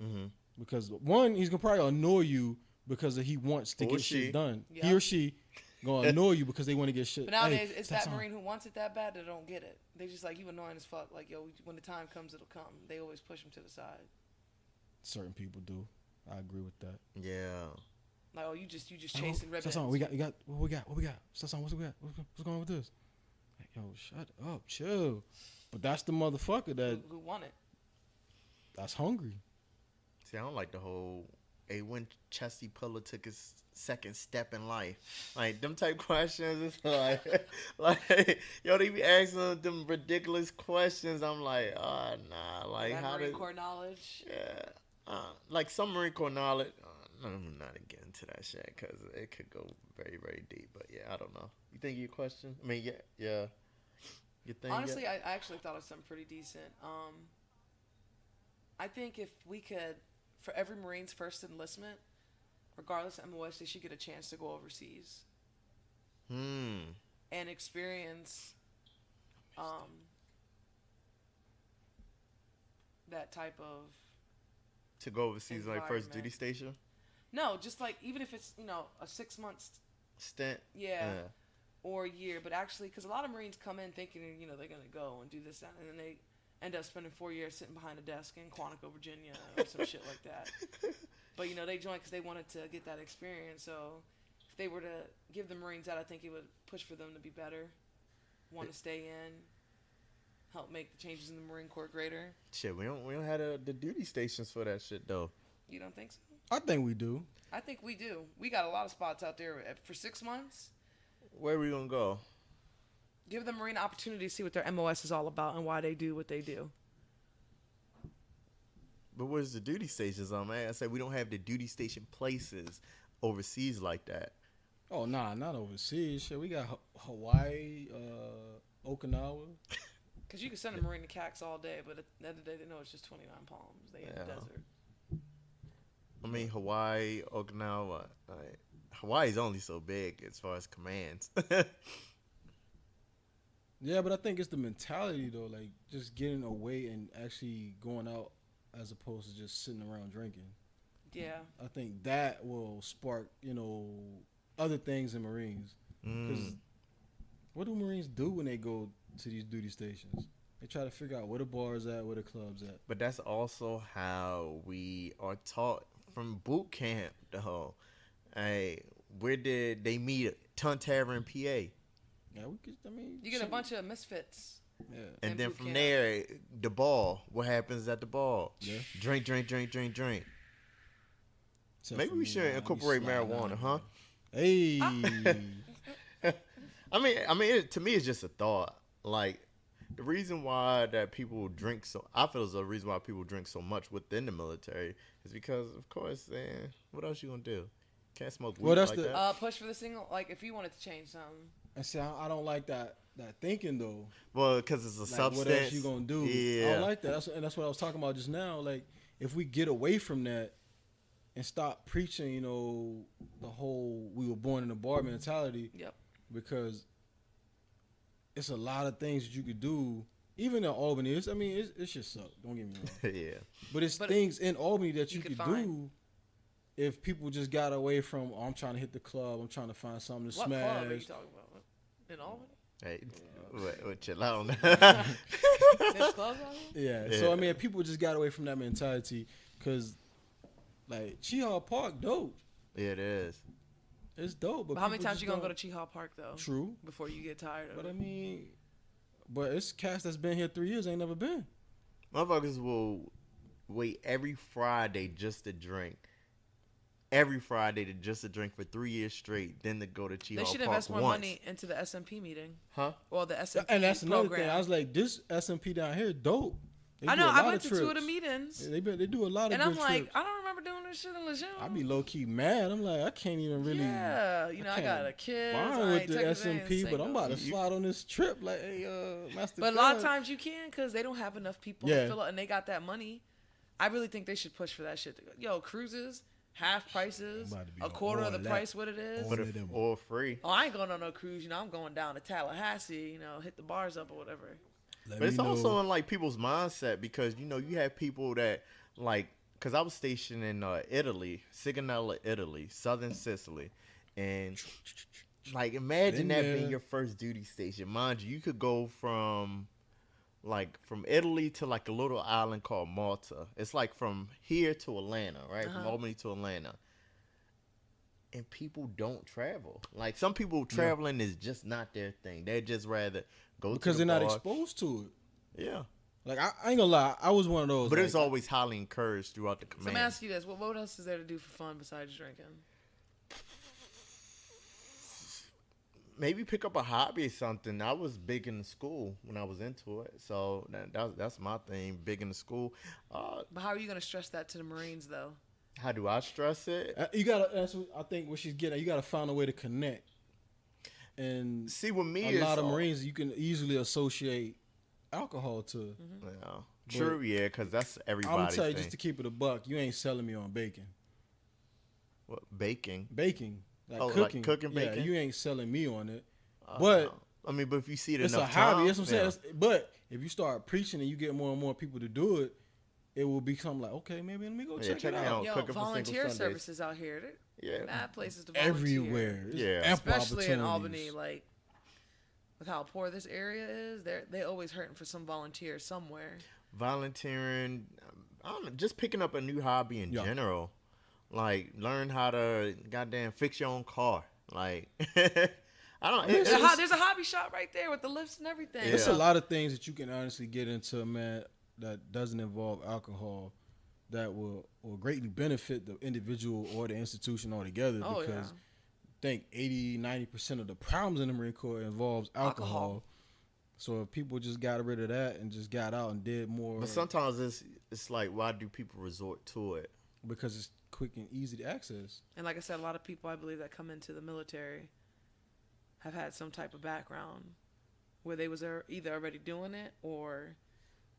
Mm-hmm. because one, he's gonna probably annoy you because he wants to Or get she. shit done. Yeah. He or she gonna annoy you because they want to get shit. But nowadays, hey, it's that's that on. Marine who wants it that bad that don't get it. They just like, you annoying as fuck. Like, yo, when the time comes, it'll come. They always push him to the side. Certain people do. I agree with that. Yeah. Like, oh, you just chasing red Sasson, we got what we got. Sasson, what's we got? What's going on with this? Like, yo, shut up, chill. But that's the motherfucker who want it. that's hungry. See, I don't like the whole. Hey, when Chesty Puller took his second step in life, like them type questions. It's like, yo, they be asking them ridiculous questions. I'm like, oh nah, like That how Marine did? Corps knowledge. Yeah, like some Marine Corps knowledge. I'm not getting into that shit because it could go very, very deep. But yeah, I don't know. You think your question? I mean, yeah. You think? Honestly, I actually thought of something pretty decent. I think if we could, for every Marine's first enlistment, regardless of MOS, they should get a chance to go overseas and experience that type of to go overseas like first duty environment. station no, just like even if it's a 6 months stint. yeah. Or a year, but actually, because a lot of Marines come in thinking, they're going to go and do this, that, and then they end up spending 4 years sitting behind a desk in Quantico, Virginia, or some shit like that. But, they joined because they wanted to get that experience. So if they were to give the Marines that, I think it would push for them to be better, want to stay in, help make the changes in the Marine Corps greater. Shit, we don't have the duty stations for that shit though. You don't think so? I think we do. I think we do. We got a lot of spots out there for 6 months. Where we gonna go? Give the Marine opportunity to see what their MOS is all about and why they do what they do. But where's the duty stations on, man? I said we don't have the duty station places overseas like that. Oh, nah, not overseas. Shit, we got Hawaii, Okinawa. Because you can send a Marine to CAX all day, but at the end of the day, they know it's just 29 palms. They in the desert. I mean, Hawaii, Okinawa. Like, Hawaii's only so big as far as commands. Yeah, but I think it's the mentality, though. Like, just getting away and actually going out as opposed to just sitting around drinking. Yeah. I think that will spark, other things in Marines. Because what do Marines do when they go to these duty stations? They try to figure out where the bar's at, where the club's at. But that's also how we are taught from boot camp, though. Hey, where did they meet? Tavern, PA. Yeah, You get a bunch of misfits. Yeah. And in then boot from camp. there, the ball. What happens at the ball? Yeah. Drink. Except Maybe for we me, should man, I be incorporate sliding marijuana, out, huh? man. Hey. I mean, to me, it's just a thought. Like, the reason why that people drink I feel the reason why people drink so much within the military is because, of course, what else you gonna do? Can't smoke weed Well, that's like the- that. Push for the single, like if you wanted to change something. And see, I don't like that thinking, though. Well, because it's a Like, substance. what else you gonna do? Yeah. I don't like that. That's what I was talking about just now. Like, if we get away from that and stop preaching, the whole "we were born in a bar" mentality. Yep. Because it's a lot of things that you could do, even in Albany. It should suck. Don't get me wrong. Yeah. But it's But things in Albany that you you could could find. do if people just got away from. Oh, I'm trying to hit the club. I'm trying to find something to What smash. club are you talking about? In Albany? Hey, what chill out. There's clubs out here? Yeah. So if people just got away from that mentality, because like Cheehaw Park, dope. Yeah, it is. It's dope. But But how many people times just you gonna go don't- to Cheehaw Park though? True. Before you get tired of But it. but it's cats that's been here 3 years ain't never been. Motherfuckers will wait every Friday just to drink. Every Friday just to drink for 3 years straight, then to go to Cheehaw They should Park invest more once. money into the SMP meeting. Huh? Or the SMP And that's another program. thing. I was like, this SMP down here, dope. They I do know. a I lot went to trips. 2 of the meetings, They do a lot of and good I'm like, trips. I don't remember doing this shit in Lejeune. I be low key mad. I'm like, I can't even really. Yeah, you know, I got can't a kid. bond I with ain't the taking anything SMP, but I'm single. about to slide on this trip. Like, hey, Master. But a lot of Cuz. times you can because they don't have enough people Yeah. to fill up, and they got that money. I really think they should push for that shit. Yo, cruises, half prices, I'm about to be a on quarter of all the that. price what it is. All But of if them. or free. Oh, I ain't going on no cruise. You know, I'm going down to Tallahassee. You know, hit the bars up or whatever. Let But it's me know. also in like people's mindset because you know you have people that like because I was stationed in Italy, Sigonella, Italy, southern Sicily, and like imagine Been that there. being your first duty station. Mind you, you could go from Italy to like a little island called Malta. It's like from here to Atlanta, right? From Albany to Atlanta. And people don't travel. Like some people traveling is just not their thing. They'd just rather go because to they're the not bar. exposed to it. Yeah. Like I ain't gonna lie, I was one of those. But like, it's always highly encouraged throughout the So command. let me ask you this: what else is there to do for fun besides drinking? Maybe pick up a hobby or something. I was big in the school when I was into it, so that's my thing. Big in the school. But how are you gonna stress that to the Marines though? How do I stress it? You gotta. That's what I think. What she's getting at. You gotta find a way to connect. And See, with me, a lot it's of Marines you can easily associate alcohol to. Yeah, true. Yeah, because that's I'm gonna everybody's tell you thing. just to keep it a buck. You ain't selling me on bacon. What, baking. Baking, like Oh, like cooking. cooking Yeah, bacon? you ain't selling me on it. Uh, But I mean, but if you see it it's a enough hobby. times, That's what I'm saying. But if you start preaching and you get more and more people to do it, it will become like, okay, maybe let me go check it out. Yo, Yo, cooking for volunteer single Sundays. services out here. Yeah. Mad places to volunteer. Everywhere. There's Yeah. ample Especially in opportunities. Albany, like with how poor this area is, they always hurting for some volunteer somewhere. Volunteering, I don't know, just picking up a new hobby in Yeah. general. Like, learn how to goddamn fix your own car. Like, I don't. mean, There's a hobby shop right there with the lifts and everything. There's Yeah. a lot of things that you can honestly get into, man, that doesn't involve alcohol that will greatly benefit the individual or the institution altogether Oh, because yeah. I think 80-90% of the problems in the Marine Corps involves alcohol. So if people just got rid of that and just got out and did more But sometimes it's like, why do people resort to it? because it's quick and easy to access. And like I said, a lot of people I believe that come into the military have had some type of background where they was either already doing it or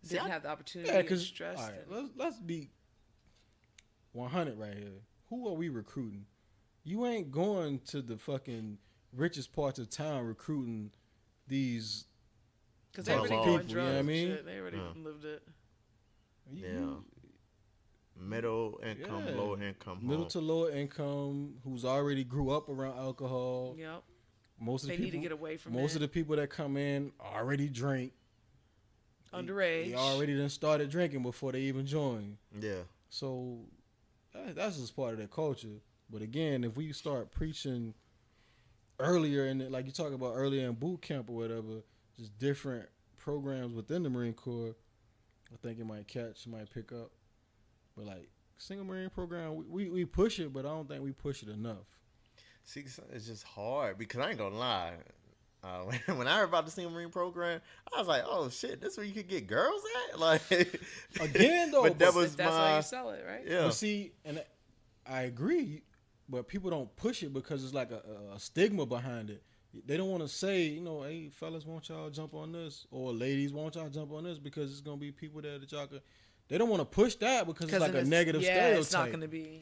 See, didn't I- have the opportunity Yeah, and because stressed. let's be 100 right here. Who are we recruiting? You ain't going to the fucking richest parts of town recruiting these. Because they Well, already people, doing you drugs know what I and mean? shit. They already lived it. Yeah. Middle income, Yeah. low income, Middle home. to lower income who's already grew up around alcohol. Yep. Most of the They need people, to get away from most it. of the people that come in already drink. Underage. They already done started drinking before they even join. Yeah. So that's just part of their culture. But again, if we start preaching earlier in like you talk about earlier in boot camp or whatever, just different programs within the Marine Corps, I think it might pick up. But like single Marine program, we push it, but I don't think we push it enough. See, it's just hard because I ain't gonna lie. When I heard about the single Marine program, I was like, "Oh shit, this where you could get girls at?" Like Again, though, but that but was That's my how you sell it, right? yeah. But see, and I agree, but people don't push it because it's like a stigma behind it. They don't want to say, you know, hey, fellas, won't y'all jump on this? Or ladies, won't y'all jump on this? Because it's going to be people there that y'all could. They don't want to push that because it's like a negative stereotype. It's not going to be.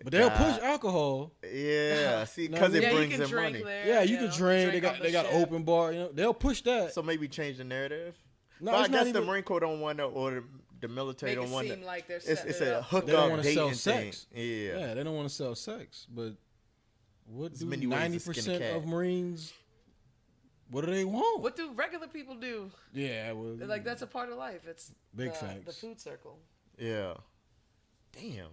But they'll God. push alcohol. Yeah, see, No, because I it mean- Yeah, you brings can in drink money. there. Yeah, you know, can drink. They on got the ship. open bar. You know, they'll push that. So maybe change the narrative. No, but I it's not guess the even- Marine Corps don't want to, or the military Make don't it want seem to. like they're It's setting it a up. hookup They don't wanna dating sell thing. sex. Yeah. Yeah, they don't want to sell sex. But what There's do many ways to skin a 90% cat. of Marines? What do they want? What do regular people do? Yeah, well, They're like, that's a part of life. It's Big the facts. food circle. Yeah. Damn.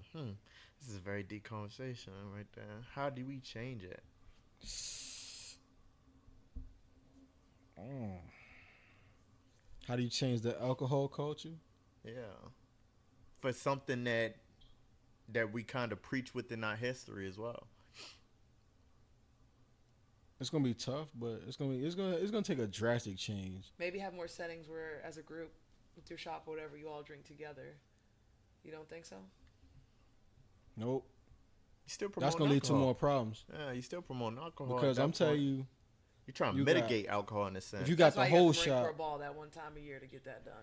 This is a very deep conversation right there. How do we change it? How do you change the alcohol culture? Yeah. For something that we kind of preach within our history as well. It's gonna be tough, but it's gonna take a drastic change. Maybe have more settings where, as a group, with your shop or whatever, you all drink together. You don't think so? Nope. You still That's promoting gonna lead to alcohol. more problems. Yeah, you still promoting alcohol. Because at I'm that telling point. you, You're trying to you mitigate alcohol in a sense. if you got That's why the you whole got the Marine Corps shot, ball that one time a year to get that done.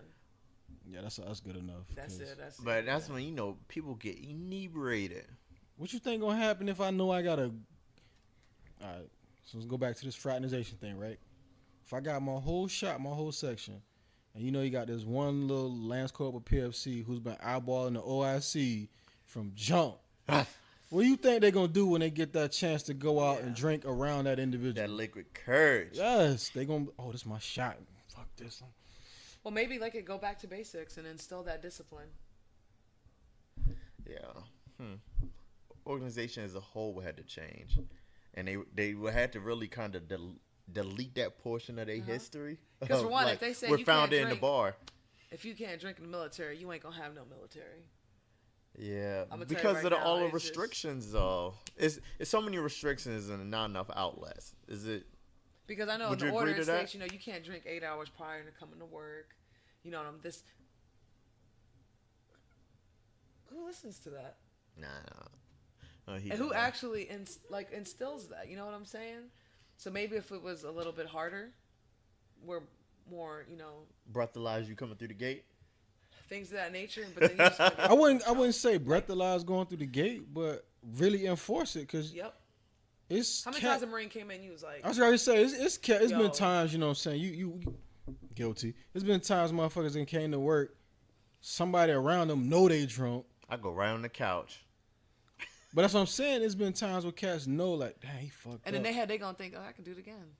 yeah, that's good enough. That's 'cause it. That's But it. that's Yeah. when people get inebriated. What you think gonna happen if I know I gotta? All right, so let's go back to this fraternization thing, right? If I got my whole shot, my whole section, and you got this one little Lance Corporal PFC who's been eyeballing the OIC from jump. What do you think they're gonna do when they get that chance to go out and drink around that individual? That liquid courage. Yes, they gonna. Oh, this is my shot. Fuck this. Well, maybe like it go back to basics and instill that discipline. Yeah. Organization as a whole would have to change, and they would have to really kind of delete that portion of their history. 'Cause for one, if Like, they say we're you found can't in the drink- bar. If you can't drink in the military, you ain't gonna have no military. Yeah, I'ma tell you because right of the now, all the it's just- restrictions though. It's so many restrictions and not enough outlets. Is it? Because I know Would in the you order agree it to that? states, you can't drink 8 hours prior to coming to work. You know, this. Who listens to that? Nah. He And who doesn't. actually instills that? You know what I'm saying? So maybe if it was a little bit harder, we're more, breathalyze you coming through the gate? things of that nature. But then you just gonna get I wouldn't say breathalyze going through the gate, but really enforce it because Yep. it's. How many times a Marine came in? You was like, I was ready to say it's Yo. been times, you know what I'm saying, you guilty. It's been times motherfuckers that came to work, somebody around them know they drunk. I go right on the couch. But that's what I'm saying. It's been times where cats know, like, dang, he fucked and up. then they gonna think, oh, I can do it again.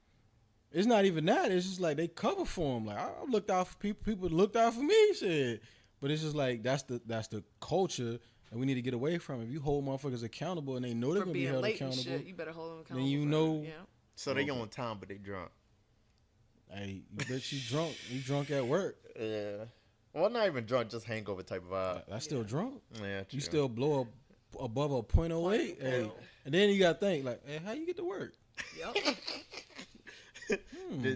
It's not even that. It's just like they cover for him. Like I looked out for people. People looked out for me. Shit. But it's just like that's the culture, and we need to get away from it. If you hold motherfuckers accountable and they know they're For gonna be being held late and accountable, shit, you better hold them accountable. then you for know- it, yeah. So they on time, but they drunk. hey, you bet you drunk. You drunk at work. Yeah. Well, not even drunk, just hangover type of vibe. That's still drunk. Yeah, You true. still blow up above a .08. Hey, and then you got to think like, hey, how you get to work? Yep.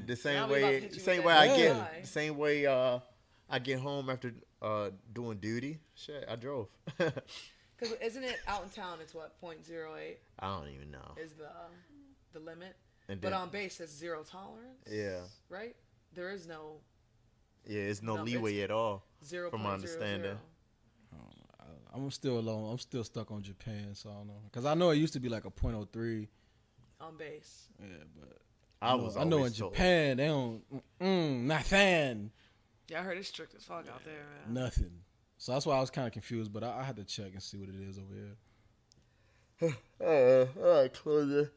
The same Now we about to way, hit you same with way that I get, lie. the same way I get home after doing duty. Shit, I drove. Because isn't it out in town? It's what .08 I don't even know. is the limit. And But then- on base, it's zero tolerance. Yeah, Right. There is no yeah, it's no No, leeway it's- at all. 0. From my understanding. I'm still alone. I'm still stuck on Japan, so I don't know. Because I know it used to be like a .03. on base. Yeah, but I was. I know in always told. Japan they don't. Nothing. Yeah, I heard it's strict as fuck out there, man. Nothing. So that's why I was kind of confused, but I had to check and see what it is over here. All right, close it.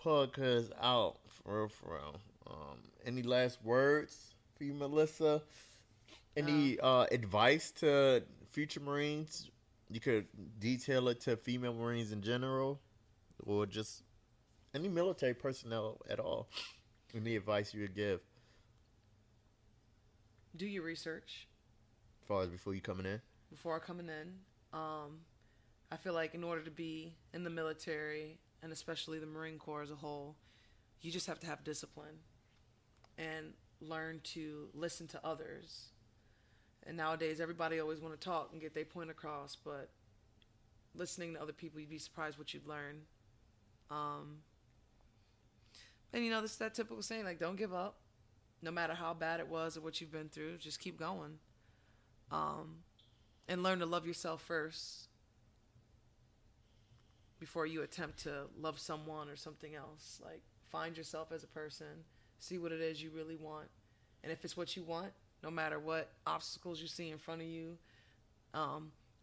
Podcast out for real. Any last words for you, Melissa? Any advice to future Marines? You could detail it to female Marines in general, or just any military personnel at all. Any advice you would give, Do your research as far as before you coming in? before coming in. I feel like in order to be in the military, and especially the Marine Corps as a whole, you just have to have discipline and learn to listen to others. And nowadays, everybody always want to talk and get their point across, but listening to other people, you'd be surprised what you'd learn. And this that typical saying, like, don't give up, no matter how bad it was or what you've been through. Just keep going, and learn to love yourself first before you attempt to love someone or something else. Like, find yourself as a person, see what it is you really want, and if it's what you want, no matter what obstacles you see in front of you,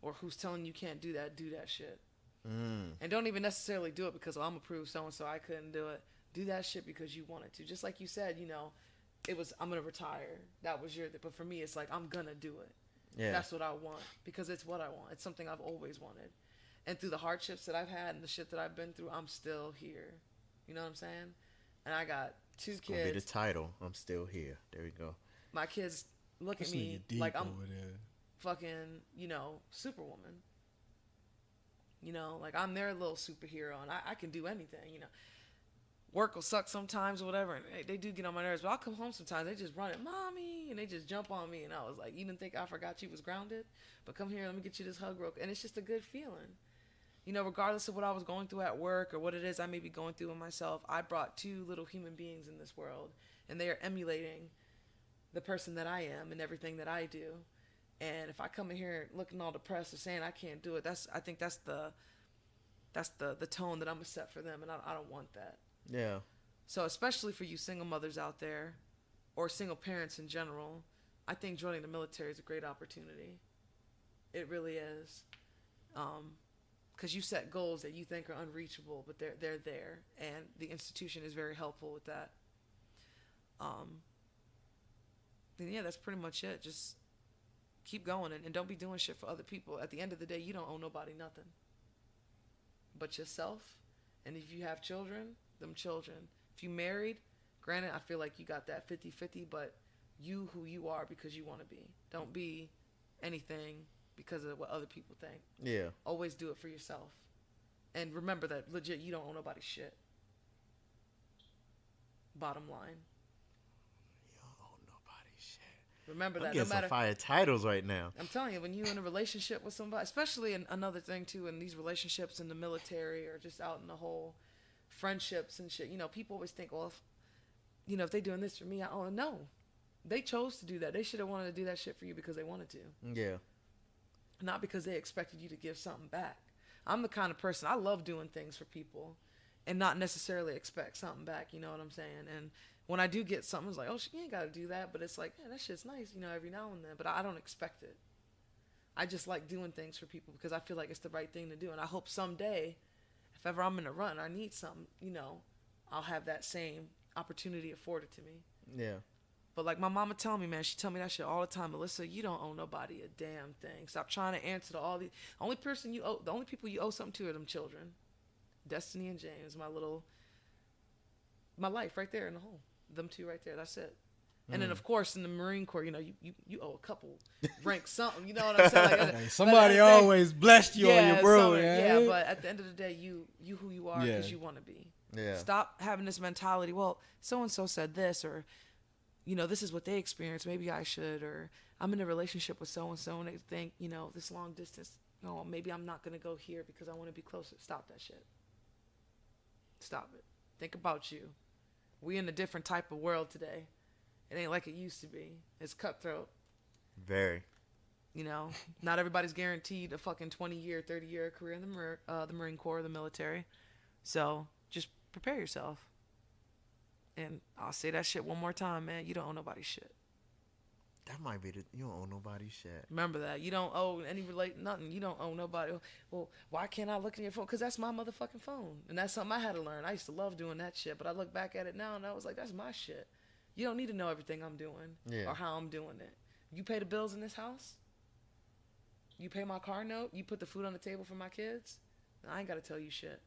or who's telling you can't do that shit. And don't even necessarily do it because I'm approved so-and-so, I couldn't do it. Do that shit because you wanted to. Just like you said, it was, I'm going to retire. That was your, but for me, it's like, I'm going to do it. Yeah. That's what I want because it's what I want. It's something I've always wanted. And through the hardships that I've had and the shit that I've been through, I'm still here. You know what I'm saying? And I got two It's gonna be the kids. title. I'm still here. There we go. My kids look This at me nigga deep like I'm over there. fucking, Superwoman. Like I'm their little superhero and I can do anything, work will suck sometimes or whatever, and they do get on my nerves. But I'll come home sometimes, they just run it, mommy, and they just jump on me, and I was like, you didn't think I forgot you was grounded? But come here, let me get you this hug real quick. And it's just a good feeling. You know, regardless of what I was going through at work or what it is I may be going through in myself, I brought 2 little human beings in this world, and they are emulating the person that I am and everything that I do. And if I come in here looking all depressed or saying I can't do it, I think that's the tone that I'm gonna set for them, and I don't want that. Yeah. So especially for you single mothers out there, or single parents in general, I think joining the military is a great opportunity. It really is, because you set goals that you think are unreachable, but they're there, and the institution is very helpful with that. Then yeah, that's pretty much it. Just keep going, and don't be doing shit for other people. At the end of the day, you don't owe nobody nothing but yourself. And if you have children, them children. If you married, granted, I feel like you got that 50-50, but you who you are because you want to be. Don't be anything because of what other people think. Yeah. Always do it for yourself. And remember that legit, you don't owe nobody shit. Bottom line. You don't owe nobody shit. Remember I'm that. getting No matter, some fire titles right now. I'm telling you, when you're in a relationship with somebody, especially another thing too, in these relationships in the military or just out in the whole friendships and shit, you know, people always think, well, if they're doing this for me, no. They chose to do that. They should have wanted to do that shit for you because they wanted to. Yeah. Not because they expected you to give something back. I'm the kind of person, I love doing things for people and not necessarily expect something back, you know what I'm saying? And when I do get something, it's like, oh, you ain't got to do that. But it's like, yeah, that shit's nice, every now and then. But I don't expect it. I just like doing things for people because I feel like it's the right thing to do. And I hope someday, if ever I'm in a run, I need something, I'll have that same opportunity afforded to me. Yeah. But like my mama tell me, man, she tell me that shit all the time. Melissa, you don't owe nobody a damn thing. Stop trying to answer to all the only people you owe something to are them children. Destiny and James, my life right there in the home. Them 2 right there. That's it. And then of course in the Marine Corps, you owe a couple ranks something. You know what I'm saying? Like, hey, somebody always blessed you on your bro. Yeah, but at the end of the day, you who you are because you want to be. Yeah. Stop having this mentality. Well, so and so said this, or this is what they experienced. Maybe I should, or I'm in a relationship with so and so, and they think this long distance. Maybe I'm not gonna go here because I want to be closer. Stop that shit. Stop it. Think about you. We in a different type of world today. It ain't like it used to be. It's cutthroat. Very. Not everybody's guaranteed a fucking 20-year, 30-year career in the Marine Corps, the military. So just prepare yourself. And I'll say that shit one more time, man. You don't owe nobody shit. That might be you don't owe nobody shit. Remember that. You don't owe nothing. You don't owe nobody. Well, why can't I look at your phone? Because that's my motherfucking phone. And that's something I had to learn. I used to love doing that shit. But I look back at it now and I was like, that's my shit. You don't need to know everything I'm doing or how I'm doing it. You pay the bills in this house? You pay my car note? You put the food on the table for my kids? I ain't got to tell you shit.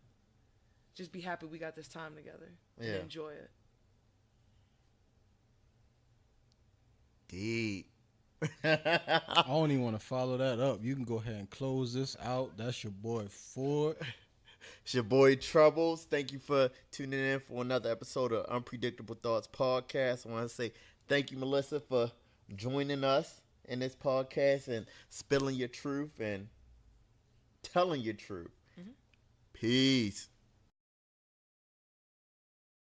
Just be happy we got this time together and enjoy it. Deep. I don't even want to follow that up. You can go ahead and close this out. That's your boy Ford. It's your boy Troubles. Thank you for tuning in for another episode of Unpredictable Thoughts Podcast. I want to say thank you, Melissa, for joining us in this podcast and spilling your truth and telling your truth. Mm-hmm. Peace.